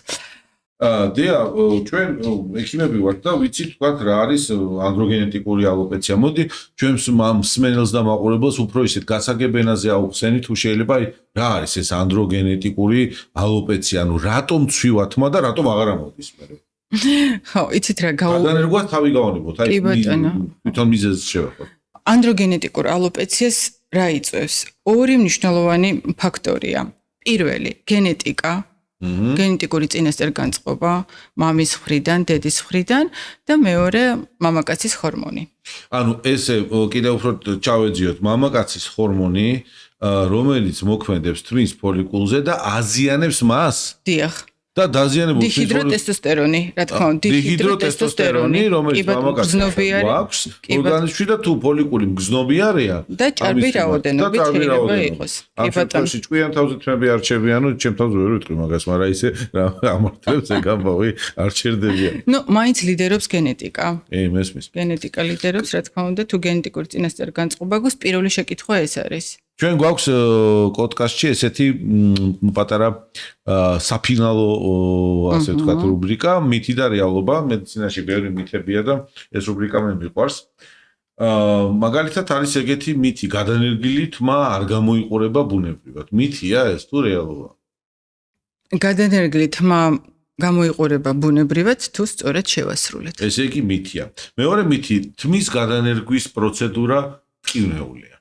დია, ჩვენ ექიმები ვართ და ვიცით თქვა რა არის ანდროგენეტიკური ალოპეცია. მოდი ჩვენ მსმენელს და მაყურებელს უფრო ისეთ გასაგებენაზე აუხსენით, თუ შეიძლება რა არის ეს ანდროგენეტიკური ალოპეცია, ანუ რატომ ცვივა თმა და რატომ აღარ ამოდის მე? ხო, იცით რა გადანერგვა თავი გავანებოთ, აი თვითონ მიზეზს შევეხოთ. ანდროგენეტიკურ ალოპეციას რა იწვევს? ორი მნიშვნელოვანი ფაქტორია. პირველი, გენეტიკა, გენეტიკური წინასწარ-განწყობა, მამის მხრიდან, დედის მხრიდან და მეორე, მამაკაცის ჰორმონი. ანუ ესე კიდევ უფრო ჩავეძიოთ, მამაკაცის ჰორმონი, რომელიც მოქმედებს თმის ფოლიკულზე და აზიანებს მას. დიახ. და დაზიანებულ დიჰიდროტესტოსტერონი, რა თქმა უნდა, დიჰიდროტესტოსტერონი, რომელიც მამაკაცს აქვს ორგანიზმში და თუ ფოლიკული მგზნობი არიან და ჭარბი რაოდენობით შეიძლება იყოს. კი ბატონო, ჭკვიან თავზე თმები არჩევიანო, ჩემ თავზე ვერ ვიტყვი მაგას, მაგრამ ისე რა ამართლებს ეგ ამბავი არჩერდებიან. ნუ, მაინც ლიდერობს გენეტიკა. მესმის. გენეტიკა ლიდერობს, რა თქმა უნდა, თუ გენეტიკური წინასწარ-განწყობა გვაქვს, პირველი შეკითხვა ეს არის. ჩვენ გვაქვს პოდკასტში ესეთი პატარა საფინალო ასე ვთქვათ რუბრიკა მითი და რეალობა მედიცინაში ბევრი მითებია და ეს რუბრიკა მე მიყვარს მაგალითად არის ეგეთი მითი გადანერგილი თმა არ გამოიყურება ბუნებრივად მითია ეს თუ რეალობა გადანერგილი თმა გამოიყურება ბუნებრივად თუ სწორად შევასრულეთ ესე იგი მითია მეორე მითი თმის გადანერგვის პროცედურა ტკივნეულია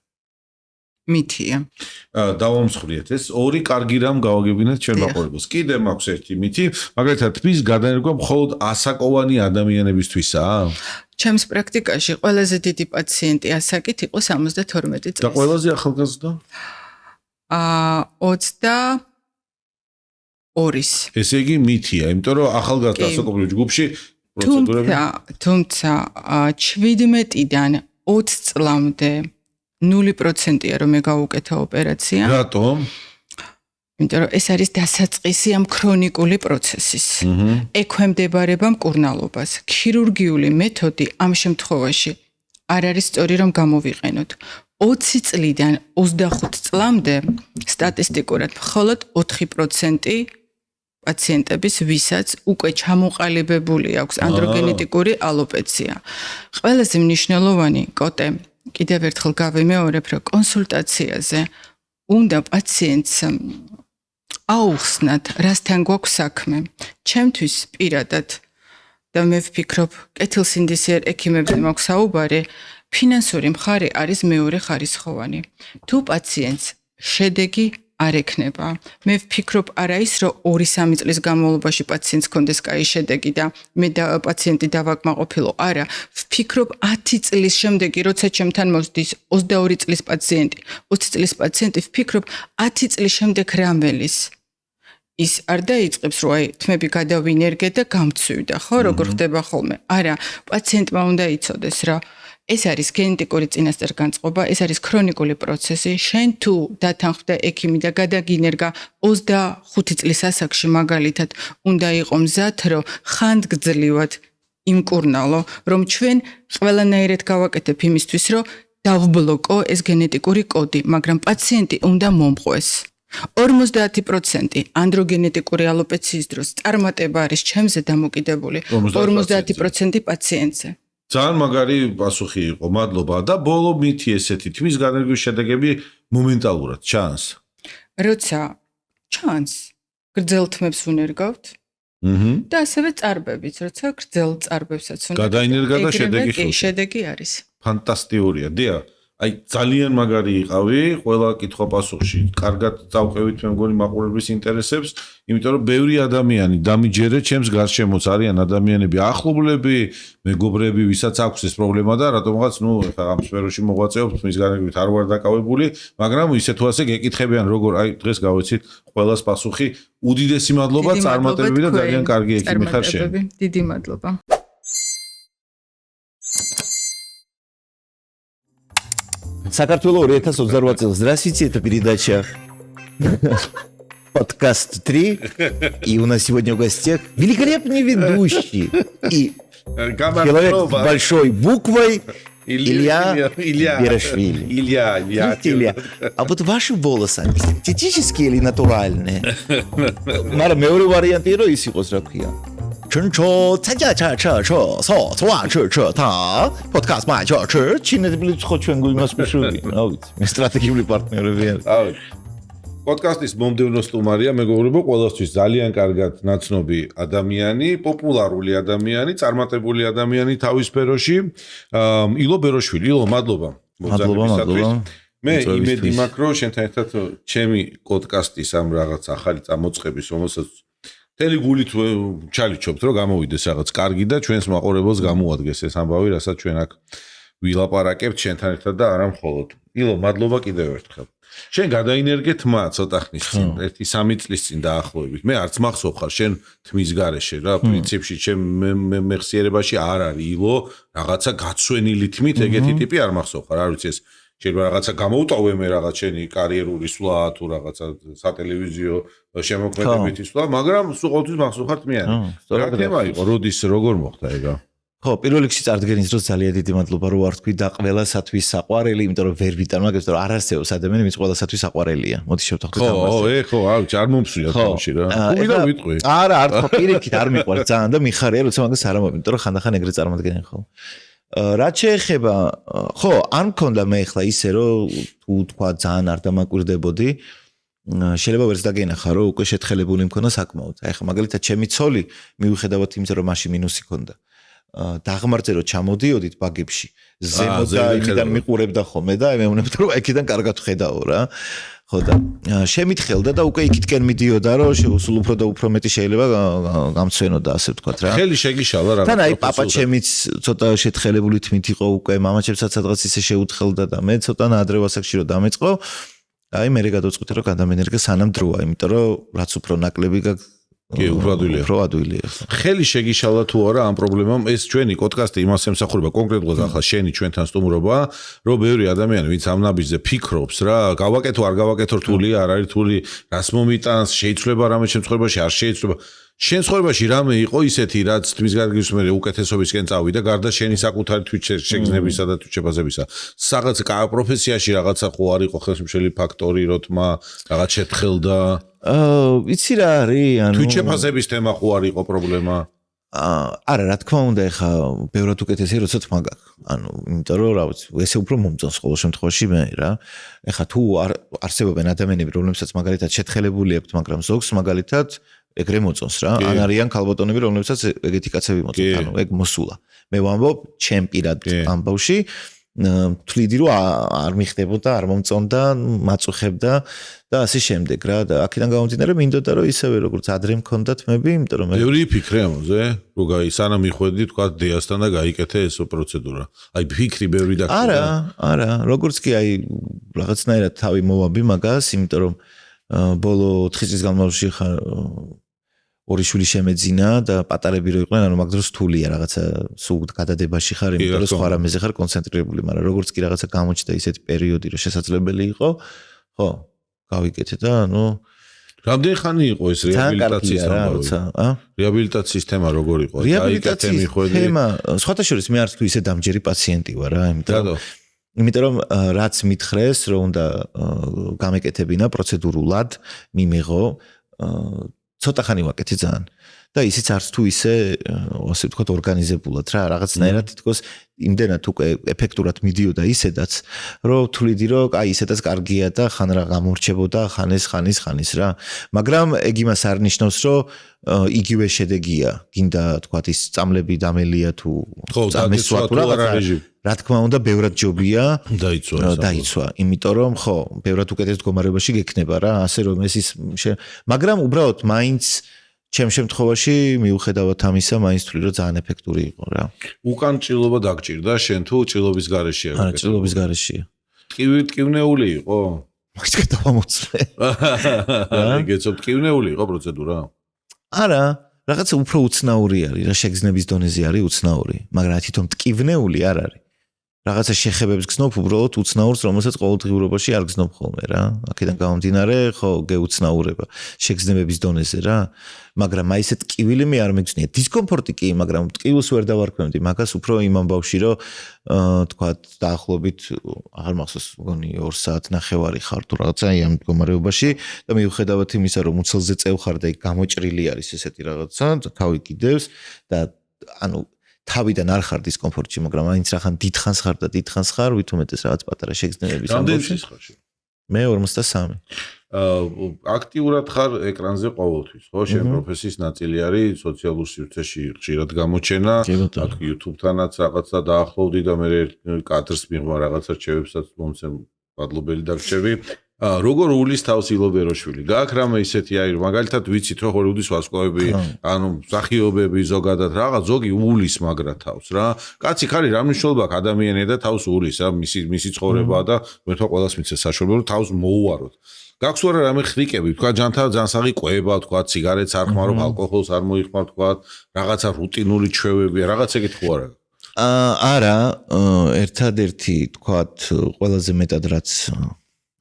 მითია. დავამსხვრიეთ ეს ორი კარგი რამ გავაგებინეთ ჩვენ მაყურებელს. კიდე მაქვს ერთი მითი, მაგალითად თმის გადანერგვა მხოლოდ ასაკოვანი ადამიანებისთვისაა? ჩემს პრაქტიკაში ყველაზე დიდი პაციენტი ასაკით იყო 72 წლის. და ყველაზე ახალგაზრდა? 22-ის. ესე იგი მითია, იმიტომ რომ ახალგაზრდა ასაკობრივ ჯგუფში პროცედურები თუმცა 17-დან 20 წლამდე 0%-ია რომ მე გავუკეთა ოპერაცია. რატომ? იმიტომ რომ ეს არის დასაწყისი ამ ქრონიკული პროცესის. ექვემდებარება მკურნალობას. ქირურგიული მეთოდი ამ შემთხვევაში არ არის სწორი რომ გამოვიყენოთ. 20 წლიდან 25 წლამდე სტატისტიკურად მხოლოდ 4% პაციენტების ვისაც უკვე ჩამოყალიბებული აქვს ანდროგენეტიკური ალოპეცია. ყველაზე მნიშვნელოვანი კოტე კიდევ ერთხელ გავიმეორებ, რომ კონსულტაციაზე უნდა პაციენტს აუხსნათ, რასთან გვაქვს საქმე. ჩემთვის პირადად და მე ვფიქრობ, კეთილსინდისიერ ექიმებზე მაქვს საუბარი, ფინანსური მხარე არის მეორე ხარისხოვანი. თუ პაციენტს შედეგი არ ექნება. მე ვფიქრობ არა ის, რომ 2-3 წლის განმავლობაში პაციენტს კონდეს კაი შედეგი და მე და პაციენტი დავაკმაყოფილო. არა, ვფიქრობ 10 წლის შემდეგი, როცა ჩემთან მოსდის 22 წლის პაციენტი, 20 წლის პაციენტი, ვფიქრობ 10 წლის შემდეგ რამელის. ის არ დაიწყებს, რომ აი, თმები გადავინერგე და გამცვივდა, ხო, როგორ ხდება ხოლმე. არა, პაციენტმა უნდა იცოდეს, რომ ეს არის გენეტიკური წინასწარ-განწყობა, ეს არის ქრონიკული პროცესი. შენ თუ დათანხმდა ექიმი და გადაგინერგა 25 წლის ასაკში მაგალითად, უნდა იყო მზად, რომ ხანგრძლივად იმკურნალო, რომ ჩვენ ყველანაირად გავაკეთებ იმისთვის, რომ დავბლოკო ეს გენეტიკური კოდი, მაგრამ პაციენტი უნდა მომყვეს. 50% ანდროგენეტიკური ალოპეციის დროს წარმატება არის ჩემზე დამოკიდებული 50% პაციენტზე. ძალიან მაგარი პასუხი იყო, მადლობა და ბოლო მითი ესეთი თმის განერგვის შედეგები მომენტალურად ჩანს. როცა ჩანს, გრძელ თმებს უნერგავთ. და ასევე წარბებიც, როცა გრძელ წარბებსაც უნერგავთ. გადაინერგა და შედეგი კი, შედეგი არის. ფანტასტიკურია, დიახ. აი ძალიან მაგარი იყავი, ყველა კითხვა პასუხში. კარგად წავყევით მე მგონი მაყურებლის ინტერესებს, იმიტომ რომ ბევრი ადამიანი დამიჯერე ჩემს გარშემოც არიან ადამიანები, ახლობლები, მეგობრები, ვისაც აქვს ეს პრობლემა და რატომღაც, ეხლა ამ სფეროში მოღვაწეობთ, მის განერგვით არ ვარ დაკავებული, მაგრამ ისე თუ ასე გეკითხებიან, როგორ აი დღეს გავეცით ყველას პასუხი. უდიდესი მადლობა, წარმატებები და ძალიან კარგი ექიმი ხარ შენ. დიდი მადლობა. Сакартвело 2028 წელს. Здравствуйте, это передача подкаст 3. И у нас сегодня в гостях великолепный ведущий и человек с большой буквой Илья Берашвили. Илья. А вот ваши волосы синтетические или натуральные? Мара მეორე ვარიანტი რო ის იყოს რა ქვია. 春秋参加从晚吃他 podcast 买就吃 ჩინეთები ხო ჩვენ გვიმას გუშული რა ვიცი მე სტრატეგიული პარტნიორები არის პოდკასტის მომდევნო სტუმარია მეგობრებო ყველასთვის ძალიან კარგად ნაცნობი ადამიანი პოპულარული ადამიანი წარმატებული ადამიანი თავის სფეროში ილო ბეროშვილი ილო მადლობა მადლობა მე იმედი მაქვს რომ შენთან ერთად ჩემი პოდკასტის ამ რაღაც ახალი წამოწყების რომელსაც მთელი გულით ჩალიჩობთ რომ გამოვიდეს რაღაც კარგი და ჩვენს მაყურებელს გამოუადგეს ეს ამბავი რასაც ჩვენ აქ ვილაპარაკებთ შენთან ერთად და არა მხოლოდ ილო მადლობა კიდევ ერთხელ შენ გადაინერგე თმა ცოტა ხნის წინ 1-3 წლის წინ დაახლოებით მე არც მახსოვ ხარ შენ თმის გარეშე რა პრინციპში ჩემ მეხსიერებაში არ არის ილო რაღაცა გაცვენილი თმით ეგეთი ტიპი არ მახსოვ ხარ არ ვიცი ეს შეიძლება რაღაცა გამოუტოვე მე რაღაც შენი კარიერული სვლა თუ რაღაცა სატელევიზიო შემოქმედებითი სვლა მაგრამ სულ ყოველთვის მახსოვ ხარ თმიანი რა თემა იყო როდის როგორ მოხდა ეგა ხო, პირველ რიგში წარდგენის დროს ძალიან დიდი მადლობა რომ არ თქვი და ყველასათვის საყვარელი, იმიტომ რომ ვერ ვიტანმაგებს, რომ არ არსებობს ადამიანი, ვინც ყველასათვის საყვარელია. მოდი შევთანხმდეთ ამას. ხო, არ მომსვლია თამაში რა. ვიდა ვიტყვი. არა, არ ხო, პირიქით არ მიყვარს ძალიან და მიხარია, როცა მაგას არ ამბობ, იმიტომ რომ ხანდახან ეგრე წარმოადგენენ ხო. რაც შეეხება, ხო, არ მქონდა მე ახლა ისე რომ თუ თქვა ძალიან არ დამაკვირდებოდი. შეიძლება ვერც დაგენახა რომ უკვე შეთხელებული მქონდა საკმაოდ. აი ხა მაგალითად ჩემი ცოლი მიუხედავად იმისა რომ მაშინ მინუსი ქონდა. დაღმართზე რომ ჩამოდიოდით ბაგებში ზემოთ და იქიდან მიყურებდა ხოლმე და მეუბნებოდა რომ აქედან კარგად ხედაო რა ხო და შემითხელდა და უკვე იქითკენ მიდიოდა რომ სულ უფრო და უფრო მეტი შეიძლება გამცვენოდა ასე ვთქვათ რა ხელი შეგიშალა რა თან აი პაპა ჩემიც ცოტა შეთხელებული თმით იყო უკვე მამაჩემსაც სადღაც ისე შეუთხელდა და მე ცოტა ნაადრევ ასაკში რომ დამეწყო აი მე გადავწყვიტე რომ გადამენერგე სანამ დროა იმიტომ რომ რაც უფრო ნაკლები გაქვს კი უფრო ადვილია ხელი შეგიშალა თუ არა ამ პრობლემამ ეს ჩვენი პოდკასტი იმას ემსახურება კონკრეტულად ახლა შენი ჩვენთან სტუმრობა რომ ბევრი ადამიანი ვინც ამ ნაბიჯზე ფიქრობს რა გავაკეთო არ გავაკეთო რთული არ არის რთული რას მომიტანს შეიძლება რამე შემთხვევაში არ შეიძლება შენ ცხოვრებაში რამე იყო ისეთი რაც თმის გარგვის მერე უკეთესობისკენ წავიდა გარდა შენი საკუთარი შეგრძნებისა და თვითშეფასებისა რაღაც პროფესიაში რაღაცა ხო არ იყო ხელშემშელი ფაქტორი როთმა რაღაც შეთხელდა ვიცი რა არის ანუ თვითშეფასების თემა ხო არ იყო პრობლემა არა რა თქმა უნდა ეხა ბევრად უკეთესია როცა თმა გაქვს ანუ იმიტომ რომ რა ვიცი ესე უფრო მომწონს ყოველ შემთხვევაში მე რა ეხა თუ არსებობენ ადამიანები რომლებსაც მაგალითად შეთხელებული აქვთ მაგრამ ზოგს მაგალითად ეგრე მოწონს რა ან არიან ქალბატონები რომლებსაც ეგეთი კაცები მოწონს ანუ ეგ მოსულა მე ვამბობ ჩემ პირად ამბავში თვლიდი რომ არ მიხდებოდა არ მომწონდა მაწუხებდა და ასე შემდეგ რა და აქედან გამომდინარე მინდოდა რომ ისევე როგორც ადრე მქონდა თმები იმიტომ რომ ბევრი ფიქრე ამაზე რომ სანამ მიხვედი თქვა დიასთან და გაიკეთე ეს პროცედურა აი ფიქრი ბევრი და არა როგორც კი აი რაღაცნაირად თავი მოვაბი მაგას იმიტომ რომ ბოლო 4 წლის განმავლობაში ხარ ორი შვილი შემეძინა და პატარები რო იყვნენ, ანუ მაგ დროს თულია რაღაცა სულ გადადებაში ხარ, იმიტომ რომ სხვა რამეზე ხარ კონცენტრირებული, მაგრამ როგორც კი რაღაცა გამოჩნდა ისეთი პერიოდი, რომ შესაძლებელი იყო, ხო, გავიკეთე და ანუ რამდენი ხანი იყო ეს რეაბილიტაციის თემა? რეაბილიტაციის თემა როგორ იყო? გაიკეთე მიხვედი. თემა, სხვათა შორის მე არც თუ ისე დამჯერი პაციენტი ვარ რა, იმიტომ რომ რაც მითხრეს, რომ უნდა გამეკეთებინა პროცედურულად, მიმიღო ცოტა ხანი ვაკეთე ძალიან და ისიც არც თუ ისე ასე ვთქვათ ორგანიზებულად რა რაღაცნაირად თითქოს იმდენად უკვე ეფექტურად მიდიოდა ისედაც რომ თვლიდი რომ აი ისედაც კარგია და ხან რა გამორჩებოდა ხანის რა მაგრამ ეგ იმას არ ნიშნავს რომ იგივე შედეგია გინდა თქვათ ის წამლები დამელია თუ წამესვა თუ რა თქმა უნდა ბევრად ჯობია დაიცვა იმიტომ რომ ხო ბევრად უკეთეს მდგომარეობაში გექნება რა ასე რომ ეს ის მაგრამ უბრალოდ მაინც ჩემ შემთხვევაში მიუხედავად ამისა მაინც თვლი რომ ძალიან ეფექტური იყო რა უკან ჭრილობა დაგჭირდა შენ თუ ჭრილობის გარეშეა არა ჭრილობის გარეშეა ტკივნეული იყო მაგის გადავამოწმე რა გეცო ტკივნეული იყო პროცედურა არა რაღაცა უფრო უცნაური არის რა შეგრძნების დონეზე არის უცნაური მაგრამ თვითონ ტკივნეული არ არის რაღაცა შეხებებს გზნობ უბრალოდ უცნაურს რომელსაც ყოველდღიურობაში არ გზნობ ხოლმე რა აქედან გამომდინარე ხო გეუცნაურება შეგრძნებების დონეზე რა მაგრამ აი ესეთ ტკივილი მე არ მეგზნია დისკომფორტი კი მაგრამ ტკივილს ვერ დავარქმევდი მაგას უფრო იმ ამბავში რომ თქვათ დაახლოებით აღარ მახსოვს მგონი 2 საათ ნახევარი ხარ თუ რაღაცა ამ მდგომარეობაში და მიუხედავად იმისა რომ უცელზე წევხარ და იქ გამოჭრილი არის ესეთი რაღაცა თავი კიდევს და ანუ თავიდან არ ხარ დისკომფორტში, მაგრამ მაინც რახან დიდხანს ხარ, ვით უმეტეს რაღაც პატარა შეგრძნებების ამბავში. მე 43. აქტიურად ხარ ეკრანზე ყოველთვის, ხო? შენ პროფესიის ნაწილი არის სოციალურ სივრცეში ხშირად გამოჩენა, აქ YouTube-თანაც რაღაცა დაახლოვდი და მე კადრს მიღმა რაღაცა რჩევებსაც მომცემ მადლობელი დარჩები. როგორ ულის თავს ილო ბეროშვილი? გააქვს რამე ისეთი აი მაგალითად ვიცით რომ ხორეუდის ვარსკვლავები, ანუ მსახიობები ზოგადად რაღაც ზოგი ულის მაგრა თავს რა. კაცი ხარი რა მნიშვნელობა აქვს ადამიანია და თავს ულის რა მისი ცხოვრებაა და მე თვითონ ყველას მიცეს საშუალება რომ თავს მოუაროთ. გაქვს არა რამე ხრიკები, თქვა ჯანსაღი კვება, თქვა ციგარეტს არ ხმარობ, ალკოჰოლს არ მოიხმარ, თქვა რაღაცა რუტინული ჩვევებია, რაღაც ეგეთ ხო არა? არა, ერთადერთი თქვა ყველაზე მეტად რაც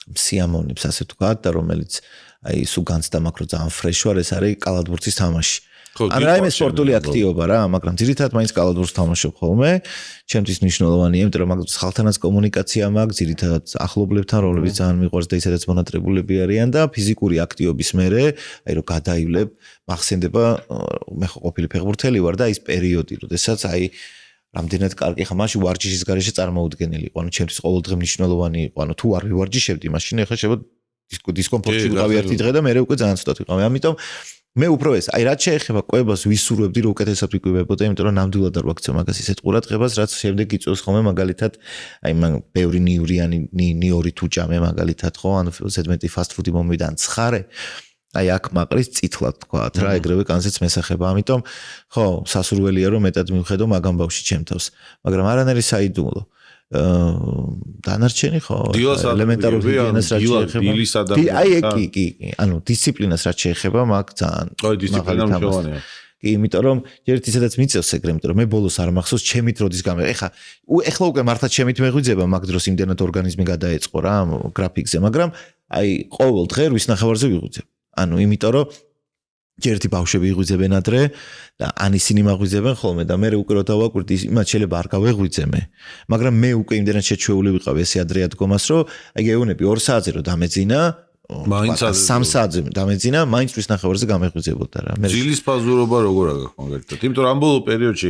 სიამოვნებს ასე ვთქვათ და რომელიც აი სულ განცდა მაქვს რომ ძალიან ფრეშ ვარ ეს არის კალათბურთის თამაში. ან რაიმე სპორტული აქტივობა რა, მაგრამ ძირითადად მაინც კალათბურთს თამაშობ ხოლმე. ჩემთვის მნიშვნელოვანია, იმიტომ რომ მაგ ხალხთანაც კომუნიკაცია მაქვს, ძირითადად ახლობლებთან რომლებიც ძალიან მიყვარს და ისედაც მონატრებულები არიან და ფიზიკური აქტივობის მერე, აი რომ გადაივლებ, მახსენდება მე ხო ყოფილი ფეხბურთელი ვარ და ის პერიოდი, როდესაც აი რამდენად კარგი ხა მაშინ ვარჯიშის გარეშე წარმოუდგენელი იყო. ანუ ჩემთვის ყოველდღე მნიშვნელოვანი იყო. ანუ თუ არ ვივარჯიშებდი, მაშინ ეხლა შეიძლება დისკომფორტში ვიყავი ერთი დღე და მე უკვე ძალიან ცუდად ვიყავი. ამიტომ მე უფრო ეს, აი რაც შეეხება კვებას ვისურვებდი რომ უკეთესად ვიკვებებოდა, იმიტომ რომ ნამდვილად არ ვაქცევ მაგას ისეთ ყურადღებას, რაც შემდეგ იწვევს ხოლმე მაგალითად, აი მან ბევრი ნიური თუ ჭამე მაგალითად ხო, ანუ ზედმეტი ფასტ ფუდი მომიდან ცხარე აი აქ მაყრის წითლად თქვათ რა ეგრევე კანზეც მესახება. ამიტომ ხო, სასურველია რომ მეტად მივხედო მაგამ ბავში ჩემთავს, მაგრამ არანაირი საიდუმლო. დანარჩენი ხო ელემენტარული ჰიგიენას რაც შეეხება. აი კი, ანუ დისციპლინას რაც შეეხება მაგ ძალიან. აი დისციპლინა მნიშვნელოვანია. კი, იმიტომ რომ ერთ ისედაც მიწევს ეგრე, იმიტომ რომ მე ბოლოს არ მახსოვს ჩემით როდის ეხლა უკვე მართლა ჩემით მეღვიძება მაგ დროს იმდენად ორგანიზმი გადაეწყო რა გრაფიკზე, მაგრამ აი ყოველ დღე რის ნახევარზე ვიღვიძებ. ანუ იმიტომ რომ ერთი ბავშვები იღვიძებენ ადრე და ან ისინი მაღვიძებენ ხოლმე და მე უკვე რო დავაკვირდი იმათ შეიძლება არ გავეღვიძე მე, მაგრამ მე უკვე იმდენად შეჩვეული ვიყავი ესე ადრე ადგომას რომ აი გეუბნები 2 საათზე რომ დამეძინა მაინც 3 საათზე დამეძინა მაინც ვის ნახევარზე გამეღვიძებოდა რა. მე ძილის ფაზურობა როგორ აქვს კონკრეტულად? იმიტომ რომ ამ ბოლო პერიოდში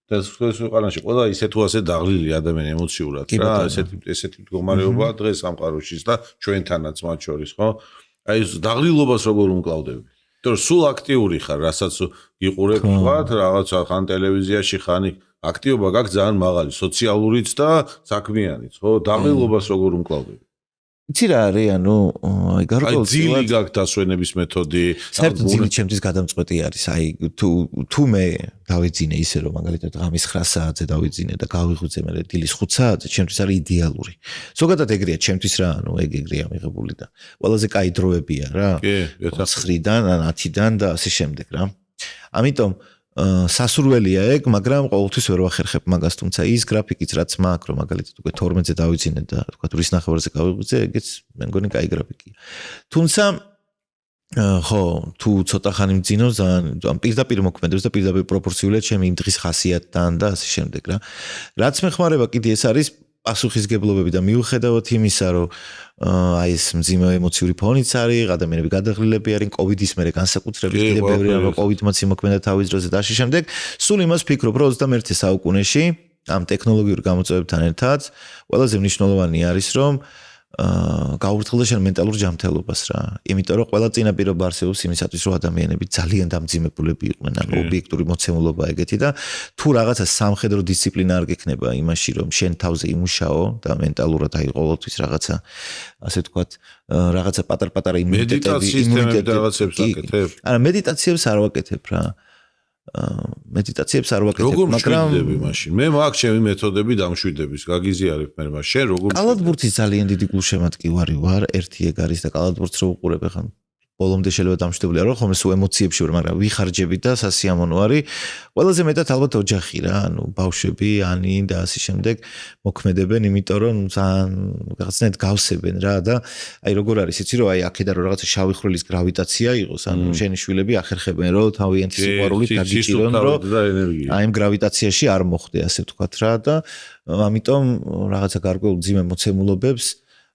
და ქვეყანაში ყველა ისე თუ ასე დაღლილი ადამიანი ემოციურად რა ესეთი მდგომარეობა დღეს სამყაროში და ჩვენთანაც მათ შორის ხო? აი დაღლილობას როგორ უმკლავდები? იმიტომ რომ სულ აქტიური ხარ, რასაც გიყურებ თქვათ, რაღაცა ხან ტელევიზიაში ხანი აქტივობა გაქვს ძალიან მაღალი, სოციალურიც და საქმიანიც, ხო? დაღლილობას როგორ უმკლავდები? იცი რა არის, ანუ აი გარკვეულ ძილი გაქვს დასვენების მეთოდი. საერთოდ ძილი ჩემთვის გადამწყვეტი არის. აი თუ მე დავიძინე ისე რომ მაგალითად ღამის 9 საათზე დავიძინე და გავიღვიძე მე დილის 5 საათზე, ჩემთვის არის იდეალური. ზოგადად ეგრეა ჩემთვის რა, ანუ ეგრეა მიღებული და ყველაზე კაი დროებია რა. 9-დან ან 10-დან და ასე შემდეგ რა. ამიტომ სასურველია ეგ, მაგრამ ყოველთვის ვერ ვახერხებ მაგას, თუმცა ის გრაფიკიც რაც მაქვს, რომ მაგალითად უკვე 12-ზე დავიძინე და თქვა რის ნახევარზე გავიღვიძე, ეგეც მე მგონი კაი გრაფიკია. თუმცა ხო, თუ ცოტა ხანი მძინავს, ძალიან პირდაპირ მოქმედებს და პირდაპირ პროპორციულია ჩემი იმ დღის ხასიათთან და ასე შემდეგ რა. რაც მეხმარება კიდე ეს არის პასუხისგებლობები და მიუხედავად იმისა, რომ აი ეს მძიმე ემოციური ფონიც არის, ადამიანები გადაღლილები არიან, კოვიდის მერე განსაკუთრებით კიდე ბევრი რამ კოვიდმაც იმოქმედა თავის დროზე და ასე შემდეგ. სულ იმას ფიქრობ, რომ 21 საუკუნეში ამ ტექნოლოგიურ გამოწვევებთან ერთად ყველაზე მნიშვნელოვანი არის, რომ გაურთხილდეს შენ მენტალურ ჯანმრთელობას რა. იმიტომ რომ ყველა წინაპირობა არსებობს იმისათვის, რომ ადამიანები ძალიან დამძიმებულები იყვნენ, ანუ ობიექტური მოცემულობა ეგეთი და თუ რაღაცა სამხედრო დისციპლინა არ გექნება იმაში, რომ შენ თავზე იმუშაო და მენტალურად აი ყოველთვის რაღაცა ასე ვთქვათ, რაღაცა პატარ-პატარა იმუნიტეტები და რაღაცებს აკეთებ? არა, მედიტაციებს არ ვაკეთებ რა. მედიტაციებს არ ვაკეთებ, მაგრამ როგორ მშვიდები მაშინ? მე მაქვს ჩემი მეთოდები დამშვიდების, გაგიზიარებ მე მას. შენ როგორ? კალათბურთის ძალიან დიდი გულშემატკივარი ვარ, ერთი ეგ არის და კალათბურთს რო უყურებ ახლა ბოლომდე შეიძლება დამშვიდებული არ ვარ, ხოლმე სულ ემოციებში ვარ, მაგრამ ვიხარჯები და სასიამოვნო არის. ყველაზე მეტად ალბათ ოჯახი რა, ანუ ბავშვები, ანი და ასე შემდეგ მოქმედებენ, იმიტომ რომ ძალიან რაღაცნაირად გავსებენ რა და აი როგორ არის, იცი რომ აი აქედან რომ რაღაცა შავი ხვრელის გრავიტაცია იყოს, ანუ შენი შვილები ახერხებენ რომ თავიანთი სიყვარულით დაგიჭირონ, რომ აი ამ გრავიტაციაში არ მოხვდე, ასე ვთქვათ რა და ამიტომ რაღაცა გარკვეულ ძიმე მოცემულობებს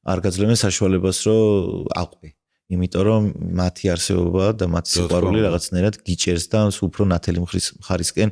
არ გაძლევენ საშუალებას რომ აყვი. იმიტომ რომ მათი არსებობა და მათი სიყვარული რაღაცნაირად გიჭერს და უფრო ნათელი მხარისკენ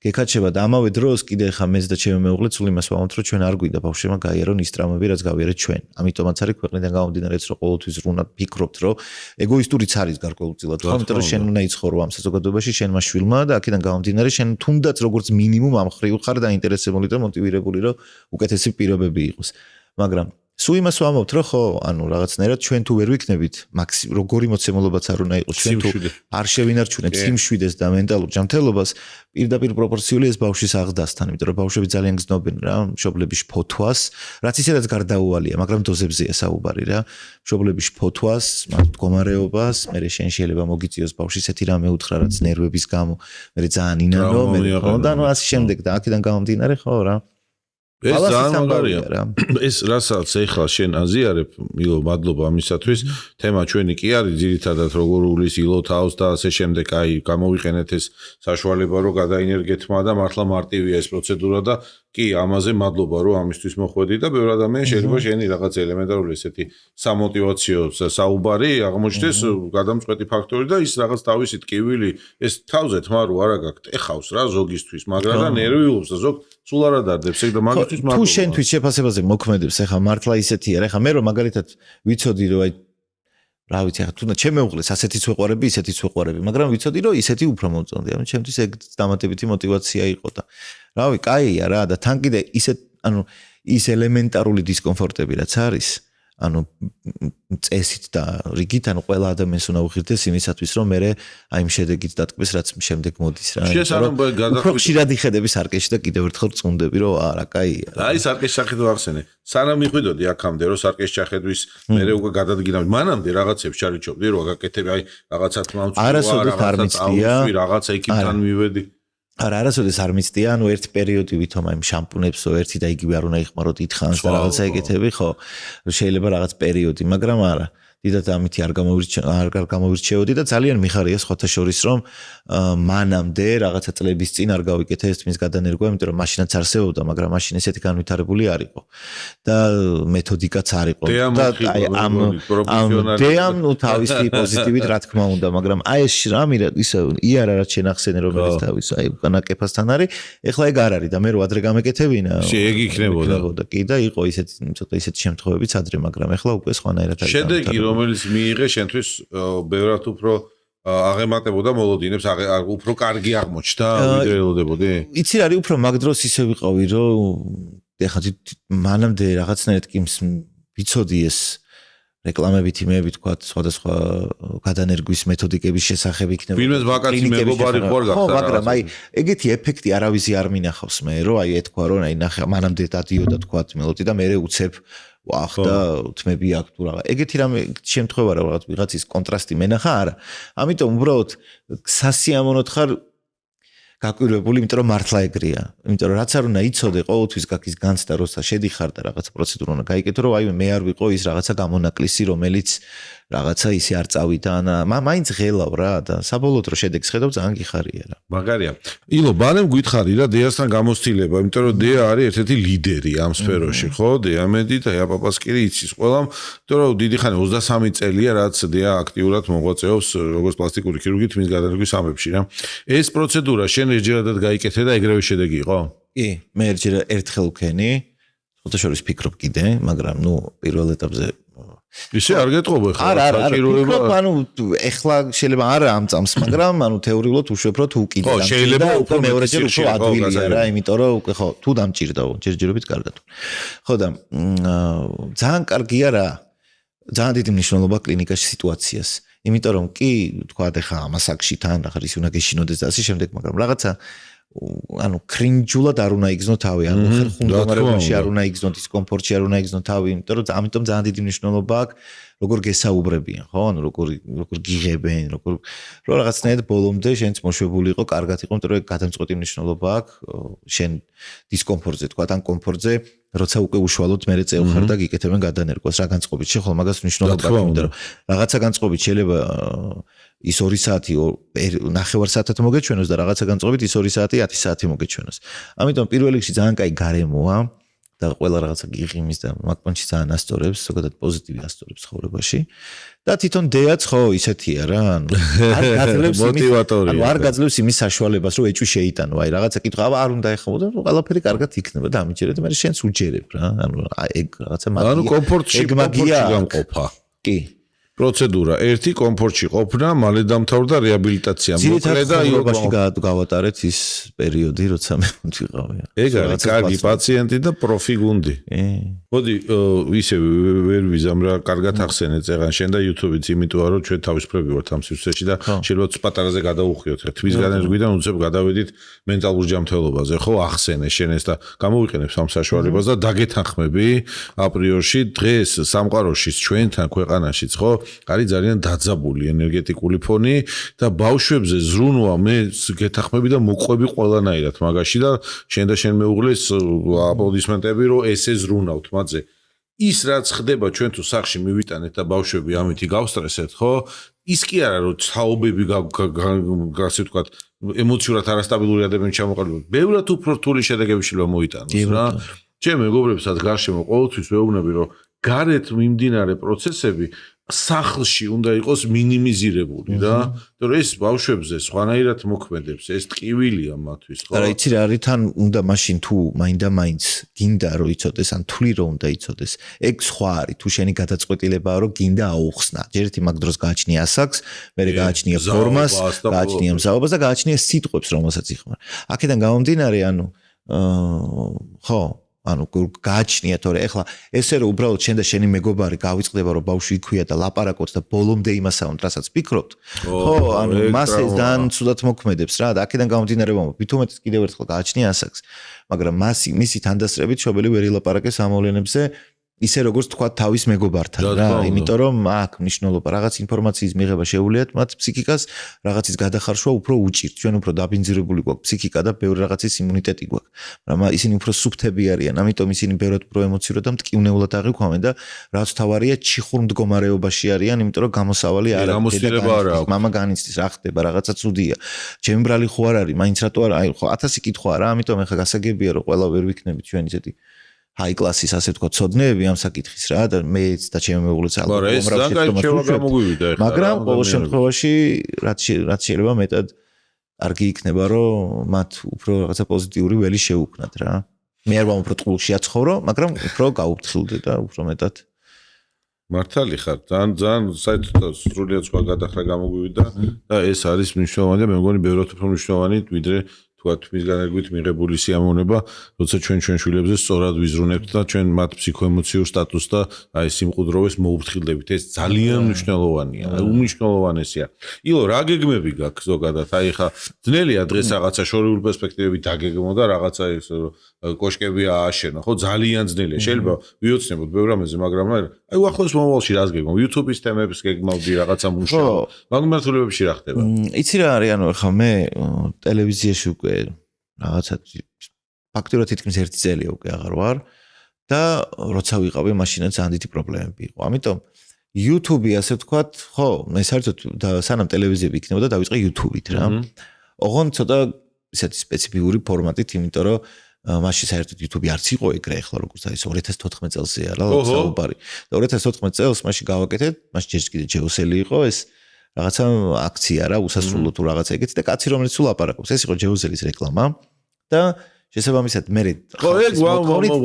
გეკაჩება და ამავე დროს კიდე ხა მეც და ჩემი მეუღლე სულ იმას ვამბობთ რომ ჩვენ არ გვინდა ბავშვებმა გაიარონ ის ტრამვები რაც გავიარეთ ჩვენ. ამიტომაც არის ქვეყნიდან გამომდინარეც რომ ყოველთვის რუნად ფიქრობთ რომ ეგოისტურიც არის გარკვეულწილად ხო, იმიტომ რომ შენ უნდა იცხოვრო ამ საზოგადოებაში შენმა შვილმა და აქედან გამომდინარე შენ თუნდაც როგორც მინიმუმ ამ ხრივ ხარ დაინტერესებული და მოტივირებული რომ უკეთესი პირობები იყოს. მაგრამ სულ იმას ვამბობთ, რომ ხო, ანუ რაღაცნაირად ჩვენ თუ ვერ ვიქნებით, როგორი მოცემულობაც არ უნდა იყოს, ჩვენ თუ არ შევინარჩუნებთ სიმშვიდეს და მენტალურ ჯანმრთელობას, პირდაპირ პროპორციული ეს ბავშვის აღზრდასთან, იმიტომ რომ ბავშვები ძალიან გრძნობენ რა, მშობლების ფოთვას, რაც ისედაც გარდაუვალია, მაგრამ დოზებზეა საუბარი რა. მშობლების ფოთვას, მათ მდგომარეობას, მე შენ შეიძლება მოგიწიოს ბავშვი ესეთი რამე უთხრა, რაც ნერვების გამო, მე ძალიან ინანო, მე ხო და ნუ ასე შემდეგ და აქედან გამომდინარე ხო რა. ეს ძალიან მაგარია. ეს რასაც ეხლა შენ აზიარებ, ილო, მადლობა ამისათვის. თემა ჩვენი კი არის ძირითადად როგორ უვლის ილო თავს და ასე შემდეგ, აი, გამოვიყენეთ ეს საშუალება, რომ გადაინერგეთმა და მართლა მარტივია ეს პროცედურა და კი, ამაზე მადლობა, რომ ამისთვის მოხვედი და ბევრ ადამიანს შეიძლება შენი რაღაც ელემენტარული ესეთი სამოტივაციო საუბარი აღმოჩნდეს გადამწყვეტი ფაქტორი და ის რაღაც თავისი ტკივილი, ეს თავზე თმა რო არა გაქვთ, ეხავს რა ზოგისთვის, მაგრამ და ნერვიულობს და ზოგ სულ არ ადარდებს, ეგ და მაგისთვის მადლობა. თუ შენ თვით შეფასებაზე მოქმედებს, ეხლა მართლა ისეთია, ეხლა მე რომ მაგალითად ვიცოდი რომ აი რა ვიცი, ახლა თუნდაც შემეუღლეს ასეთიც ვეყვარები, ისეთიც ვეყვარები, მაგრამ ვიცოდი რომ ისეთი უფრო მომწონდი, ანუ ჩემთვის ეგ დამატებითი мотиваცია იყო და რავი, კაია რა და თან კიდე ისეთ, ანუ ის ელემენტარული დისკომფორტები რაც არის, ანუ წესით და რიგით, ანუ ყველა ადამიანს უნდა უხირდეს იმისათვის, რომ მე აი იმ შედეგით დატკბეს, რაც შემდეგ მოდის რა. უფრო ხშირად იხედები სარკეში და კიდევ ერთხელ წუნდები, რომ არა, კაია. აი სარკეში სახედო ახსენე. სანამ მიხვიდოდი აქამდე, რომ სარკეში ჩახედვის, მე უკვე გადადგინავდი. მანამდე რაღაცებს ჩარიჩობდი, რომ გაკეთები, აი რაღაცა თმამწვი, რაღაცა იქიდან მივედი. არა, არასოდეს არ მიცდია, ანუ ერთ პერიოდი ვითომ აი შამპუნებსო, ერთი და იგივე არ უნდა იხმარო დიდხანს და რაღაცა ეგეთები, ხო? შეიძლება რაღაც პერიოდი, მაგრამ არა. დიდად ამითი არ გამოვირჩეოდი და ძალიან მიხარია სხვათა შორის, რომ მანამდე რაღაცა წლების წინ არ გავიკეთე ეს თმის გადანერგვა, იმიტომ რომ მაშინაც არსებობდა, მაგრამ მაშინ ესეთი განვითარებული არ იყო და მეთოდიკაც არ იყო და აი ამ დეამ ნუ თავისი პოზიტივით რა თქმა უნდა, მაგრამ აი ეს რამე ისე იარა რაც შენახსენე რომელიც თავის აი უკანაკეფასთან არის, ეხლა ეგ არ არის და მე რო ადრე გამეკეთებინა, ეგ იქნებოდა. კი და იყო ისეთი ცოტა ისეთი შემთხვევებიც ადრე, მაგრამ ეხლა უკვე სხვანაირად არის. შედეგი რომელიც მიიღე შენთვის ბევრად უფრო აღემატებოდა მოლოდინებს, უფრო კარგი აღმოჩნდა, ვიდრე ელოდებოდი? იცი რა არის, უფრო მაგ დროს ისე ვიყავი, რომ ეხლა მანამდე რაღაცნაირად კი ვიცოდი ეს რეკლამებით იმეები თქვა სხვადასხვა გადანერგვის მეთოდიკების შესახებ იქნება. ვინმეს ვაკაცი მეგობარი ხوار გახდა. ხო, მაგრამ აი ეგეთი ეფექტი არავისი არ მინახავს მე, რომ აი ეთქვა, რომ აი ნახე მანამდე დადიოდა თქვა მელოდი და მე უცებ ვახ და თმები აქ თუ რაღაც. ეგეთი რამე შემთხვევა რა რაღაც ვიღაცის კონტრასტი მენახა არა. ამიტომ უბრალოდ სასიამოვნოდ ხარ გაკვირვებული, იმიტომ რომ მართლა ეგრეა. იმიტომ რომ რაც არ უნდა იცოდე ყოველთვის გაქის განცდა როცა შედიხარ და რაღაცა პროცედურა უნდა გაიკეთო, რომ აი მე არ ვიყო ის რაღაცა გამონაკლისი, რომელიც რაღაცა ისე არ წავიდა, მაინც ღელავ რა და საბოლოოდ რო შედეგს ხედავ ძალიან გიხარია რა. მაგარია. ილო, ბანემ გითხარი რა დეასთან გამოცდილება, იმიტომ რომ დეა არის ერთ-ერთი ლიდერი ამ სფეროში, ხო? დეამედი და იაპაპასკირი იცის ყველამ, იმიტომ რომ დიდი ხანი 23 წელია რაც დეა აქტიურად მოღვაწეობს როგორც პლასტიკური ქირურგით მის გადარგვის ამებში რა. ეს პროცედურა შენ ერთჯერადად გაიკეთე და ეგრევე შედეგი იყო? კი, მე ერთხელ ვქენი, სხვათა შორის ფიქრობ კიდე, მაგრამ ნუ პირველ ეტაპზე ისე არ გეტყობე ხა საჭიროება. ანუ ეხლა შეიძლება არა ამ წამს, მაგრამ ანუ თეორიულად უშვებ რომ თუ კიდე და შეიძლება უკვე მეორეჯერ უფრო ადვილია რა, იმიტომ რომ უკვე ხო თუ დამჭირდაო, ჯერჯერობით კარგად. ხო და ძალიან კარგია რა. ძალიან დიდი მნიშვნელობა კლინიკაში სიტუაციას. იმიტომ რომ კი თქვა ეხლა ამასაკში თან ახლა ის უნდა გეშინოდეს და ასე შემდეგ, მაგრამ რაღაცა ანუ კრინჯულად არ უნდა იგზნო თავი, ანუ ხერხუნდომარეობაში არ უნდა იგზნო, დისკომფორტში არ უნდა იგზნო თავი, იმიტომ რომ ამიტომ ძალიან დიდი მნიშვნელობა აქვს როგორ გესაუბრებიან, ხო? ანუ როგორ გიღებენ, რომ რაღაცნაირად ბოლომდე შენც მოშვებული იყო, კარგად იყო, იმიტომ რომ გადამწყვეტი მნიშვნელობა აქვს შენ დისკომფორტზე, თქვა თან კომფორტზე, როცა უკვე უშუალოდ მერე წევხარ და გიკეთებენ გადანერგვას, რა განწყობით შეხვალ მაგას მნიშვნელობა აქვს, იმიტომ რომ რაღაცა განწყობით შეიძლება ის 2 საათი 9 საათად მოგეჩვენოს და რაღაცა განწყობით ის 2 საათი 10 საათი მოგეჩვენოს. ამიტომ პირველ რიგში ძალიან კაი გარემოა და ყველა რაღაცა გიღიმის და მაგპონჩი ძალიან ასწორებს, ზოგადად პოზიტივი ასწორებს ცხოვრებაში. და თვითონ დეაც ხო ისეთია რა, ანუ არ გაძლევს მოტივატორია. ანუ არ გაძლევს იმის საშუალებას, რომ ეჭვი შეიტანო, აი რაღაცა კითხვა არ უნდა ეხმო და ყველაფერი კარგად იქნება და ამიჯერეთ, მე შენს უჯერებ რა. ანუ ეგ რაღაცა მაგია. ანუ კომფორტში გამყოფა. კი. პროცედურა, ერთი კომფორტში ყოფნა, მალე დამთავრდა რეაბილიტაცია. მოკლე და იობაში გავატარეთ ის პერიოდი, როცა მე ვიყავი. ეგ არის კარგი პაციენტი და პროფი გუნდი. მოდი ისე ვერ ვიზამ რა კარგად ახსენე წერან შენ და YouTube-იც იმიტომ რომ ჩვენ თავისუფლები ვართ ამ სივრცეში და შეიძლება პატარაზე გადავუხიოთ თვის განერგვიდან უცებ გადავედით მენტალურ ჯანმრთელობაზე ხო ახსენე შენ ეს და გამოვიყენებ ამ საშუალებას და დაგეთანხმები აპრიორში დღეს სამყაროში ჩვენთან ქვეყანაშიც ხო არის ძალიან დაძაბული ენერგეტიკული ფონი და ბავშვებზე ზრუნვა მე გეთანხმები და მოყვები ყველანაირად მაგაში და შენ მეუღლეს აპლოდისმენტები რომ ესე ზრუნავთ მათზე ის რაც ხდება ჩვენ თუ სახში მივიტანეთ და ბავშვები ამითი გავსტრესეთ ხო ის კი არა რომ თაობები ასე ვთქვათ ემოციურად არასტაბილური ადამიანის ჩამოყალიბება ბევრად უფრო რთული შედეგები შეიძლება მოიტანოს რა ჩემ მეგობრებსაც გარშემო ყოველთვის ვეუბნები რომ გარეთ მიმდინარე პროცესები სახლში უნდა იყოს მინიმიზირებული რა იმიტომ რომ ეს ბავშვებზე სხვანაირად მოქმედებს ეს ტკივილია მათთვის ხო არა იცი რა არის თან უნდა მაშინ თუ მაინდა-მაინც გინდა რომ იცოდეს ან თვლი რომ უნდა იცოდეს ეგ სხვა არის თუ შენი გადაწყვეტილებაა რომ გინდა აუხსნა ჯერ ერთი მაგ დროს გააჩნია ასაკს მერე გააჩნია ფორმას გააჩნია მზაობას და გააჩნია სიტყვებს რომელსაც იხმარ აქედან გამომდინარე ანუ ხო ანუ გააჩნია თორე ეხლა ესე რომ უბრალოდ შენ და შენი მეგობარი გავიწყდება რომ ბავშვი იქვია და ლაპარაკობთ და ბოლომდე იმასაუნ რასაც ფიქრობთ ხო ანუ მას ეს ძალიან ცუდად მოქმედებს რა და აქედან გამომდინარე რომ თვითონაც კიდევ ერთხელ გააჩნია ასაკს მაგრამ მისი თანდასწრებით შობელი ვერ ილაპარაკეს ამ მოვლენებზე ისე როგორც თქვა თავის მეგობართან რა იმიტომ რომ აქ მნიშვნელობა რაღაც ინფორმაციის მიღება შეუძლიათ მათ ფსიქიკას რაღაცის გადახარშვა უფრო უჭირთ ჩვენ უფრო დაბინძურებული გვაქვს ფსიქიკა და ბევრი რაღაცის იმუნიტეტი გვაქვს მაგრამ ისინი უფრო სუფთები არიან ამიტომ ისინი ბევრად უფრო ემოციურად და მტკივნეულად აღიქვამენ და რაც თავარია ჩიხურ მდგომარეობაში არიან იმიტომ რომ გამოსავალი არ აქვს მამა განიცდის რა ხდება რაღაცა ცუდია ჩემი ბრალი ხო არ არის მაინც რატო არა აი ხო 1000 კითხვა რა ამიტომ ეხა გასაგებია რომ ყველა ვერ ვიქნებით ჩვენ ისეთი high class-ის ასე თქვა ცოდნეები ამ საკითხის რა და მეც და ჩემი მეუღლეც მაგრამ ყოველ შემთხვევაში რაც შეიძლება მეტად არგი იქნება რომ მათ უფრო რაღაცა პოზიტიური ველი შეუქმნათ რა მე არ ვამ უფრო ტყუილში აცხოვრო მაგრამ უფრო გაუფრთხილდე და უფრო მეტად მართალი ხარ ძალიან საერთოდ სრულიად სხვა გადახრა გამოგვივიდა და ეს არის მნიშვნელოვანი და მე მგონი ბევრად უფრო მნიშვნელოვანი ვიდრე თქვათ მის განერგვით მიღებული სიამოვნება, როცა ჩვენ შვილებზე სწორად ვიზრუნებთ და ჩვენ მათ ფსიქოემოციურ სტატუსს და აი სიმყუდროვეს მოუფრთხილდებით. ეს ძალიან მნიშვნელოვანია, უმნიშვნელოვანესია. ილო, რა გეგმები გაქვს ზოგადად? აი ხა ძნელია დღეს რაღაცა შორეული პერსპექტივები დაგეგმო და რაღაცა ეს კოშკები ააშენო, ხო? ძალიან ძნელია. შეიძლება ვიოცნებოთ ბევრ რამეზე, მაგრამ აი უახლოეს მომავალში რას გეგმავ? YouTube-ის თემებს გეგმავდი რაღაცა მუშაობა. მაგ მიმართულებებში რა ხდება? იცი რა არის, ანუ ხა მე ტელევიზიაში უკვე რაღაცა ფაქტურად თითქმის 1 წელია უკვე აღარ ვარ და როცა ვიყავი მაშინაც ძალიან დიდი პრობლემები იყო. ამიტომ YouTube-ი ასე ვთქვათ, ხო, მე საერთოდ სანამ ტელევიზიები იქნებოდა დავიწყე YouTube-ით რა. ოღონდ ცოტა ისეთი სპეციფიკური ფორმატით, იმიტომ რომ მაშინ საერთოდ YouTube-ი არც იყო ეგრე ახლა როგორც არის 2014 წელსია რა საუბარი. და 2014 წელს მაშინ გავაკეთეთ, მაშინ ჯერ კიდე ჯეოსელი იყო ეს რაღაცა აქცია რა, უსასრულო თუ რაღაცა ეგეთი და კაცი რომელიც სულ აპარაკობს. ეს იყო ჯეოსელის რეკლამა და შესაბამისად მე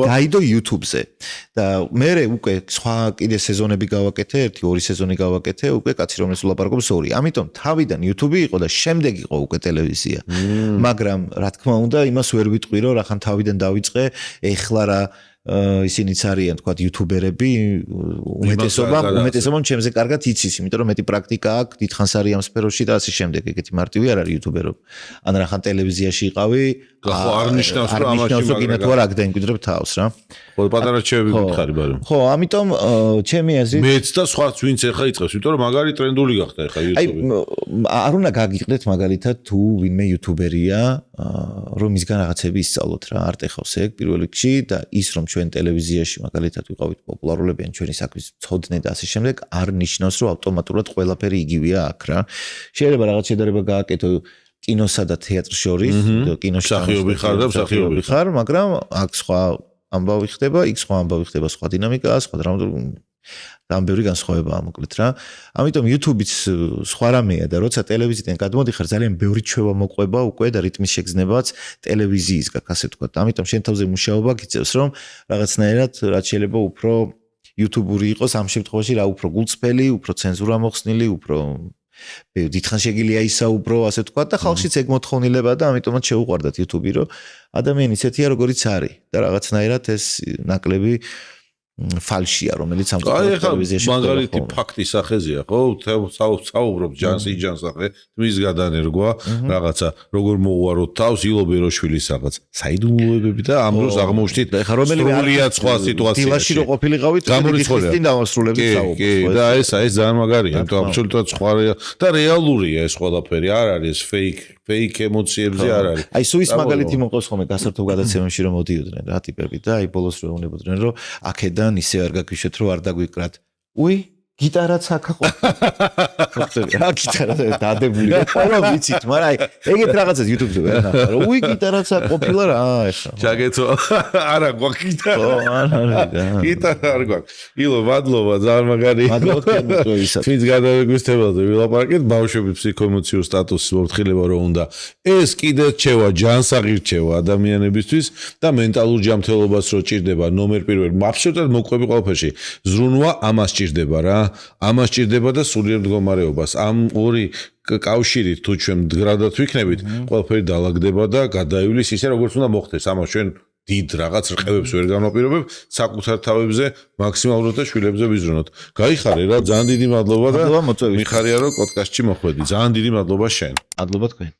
გაიდო YouTube-ზე და მე უკვე სხვა კიდე სეზონები გავაკეთე, 1-2 სეზონი გავაკეთე, უკვე კაცი რომელიც სულ აპარაკობს 2. ამიტომ თავიდან YouTube-ი იყო და შემდეგ იყო უკვე ტელევიზია. მაგრამ რა თქმა უნდა, იმას ვერ ვიტყვი რომ რახან თავიდან დავიწყე, ეხლა რა ისინიც არიან თქვა იუთუბერები უმეტესობამ ჩემზე კარგად იცის, იმიტომ რომ მეტი პრაქტიკა აქვს, დიდხანს არის ამ სფეროში და ასე შემდეგ. ეგეთი მარტივი არ არის იუთუბერობა. ან რახან ტელევიზიაში იყავი, ხო არ ნიშნავს რომ ამაში მაგარი თუ არ აქ დაიმკვიდრებ თავს რა. ხო პატარა რჩევები გითხარი ბარემ. ხო, ამიტომ ჩემი აზრით მეც და სხვაც ვინც ახლა იწყებს, იმიტომ რომ მაგარი ტრენდული გახდა ახლა იუთუბი. აი არ უნდა გაგიყდეთ მაგალითად თუ ვინმე იუთუბერია, რომ მისგან რაღაცები ისწავლოთ რა, არ ტეხავს ეგ პირველ რიგში და ის რომ ჩვენ ტელევიზიაში მაგალითად ვიყავით პოპულარულები ან ჩვენი საქმის მცოდნე და ასე შემდეგ არ ნიშნავს რომ ავტომატურად ყველაფერი იგივეა აქ რა. შეიძლება რაღაც შედარება გააკეთო კინოსა და თეატრს შორის, კინოში მსახიობი ხარ და მსახიობი ხარ, მაგრამ აქ სხვა ამბავი ხდება, იქ სხვა ამბავი ხდება, სხვა დინამიკაა, სხვა დრამატურგი ძალიან ბევრი განსხვავებაა მოკლედ რა. ამიტომ YouTube-იც სხვა რამეა და როცა ტელევიზიიდან გადმოდიხარ, ძალიან ბევრი ჩვევა მოყვება უკვე და რიტმის შეგრძნებაც ტელევიზიის გაქვს, ასე ვთქვათ. ამიტომ შენ თავზე მუშაობა გიწევს, რომ რაღაცნაირად რაც შეიძლება უფრო YouTube-ური იყოს, ამ შემთხვევაში რა უფრო გულწრფელი, უფრო ცენზურა მოხსნილი, უფრო დიდხანს შეგიძლია ისაუბრო, ასე ვთქვათ და ხალხშიც ეგ მოთხოვნილება და ამიტომაც შეუყვარდათ YouTube-ი, რომ ადამიანი ისეთია, როგორიც არის და რაღაცნაირად ეს ნაკლები ფალშია, რომელიც სამწუხაროდ ტელევიზიაში მაგალითი ფაქტის სახეზეა, ხო? საუბრობ ჯანს ახე თმის გადანერგვა, რაღაცა როგორ მოუაროთ თავს ილო ბეროშვილის რაღაც საიდუმლოებები და ამ დროს აღმოჩნდით სრულიად სხვა სიტუაციაში. დილაში რო ყოფილიყავით, გამორიცხულია დავასრულებით საუბრს. კი, და ეს ძალიან მაგარია, იმიტომ აბსოლუტურად სხვა და რეალურია ეს ყველაფერი, არ არის fake ემოციებზე არ არის. აი სუის მაგალითი მოყავს ხოლმე გასართობ გადაცემებში რომ მოდიოდნენ რა ტიპები და აი ბოლოს რო უნებოდნენ რომ აქედან ისე არ გაგვიშვეთ რომ არ დაგვიკრათ. უი გიტარაც აქ ყოფილი. რა გიტარა დადებული რა ვიცით, მაგრამ აი ეგეთ რაღაცას YouTube-ზე ვერ ნახა. უი გიტარაც აქ ყოფილა რა ეხა. ჩაგეცო არა გვაქვს გიტარა. გიტარა არ გვაქვს. ილო მადლობა ძალიან მაგარია. მადლობა ისე. თვით გადავეგვის თემაზე ვილაპარაკეთ ბავშვების ფსიქოემოციურ სტატუსის მოფრთხილება რო უნდა. ეს კიდე რჩევა ჯანსაღირჩევა ადამიანებისთვის და მენტალურ ჯანმრთელობას რო ჭირდება ნომერ პირველ აბსოლუტურად მოყვები ყველაფერში. ზრუნვა ამას ჭირდება რა. ამას ჭირდება და სულიერ მდგომარეობას. ამ ორი კავშირით თუ ჩვენ მდგრადად ვიქნებით, ყველაფერი დაალაგდება და გადაივლის ისე როგორც უნდა მოხდეს. ამას ჩვენ დიდ რაღაც რყევებს ვერ განვაპირობებ, საკუთარ თავებზე მაქსიმალურად და შვილებზე ვიზრუნოთ. გაიხარე რა, ძალიან დიდი მადლობა და მიხარია რომ პოდკასტში მოხვედი. ძალიან დიდი მადლობა შენ. მადლობა თქვენ.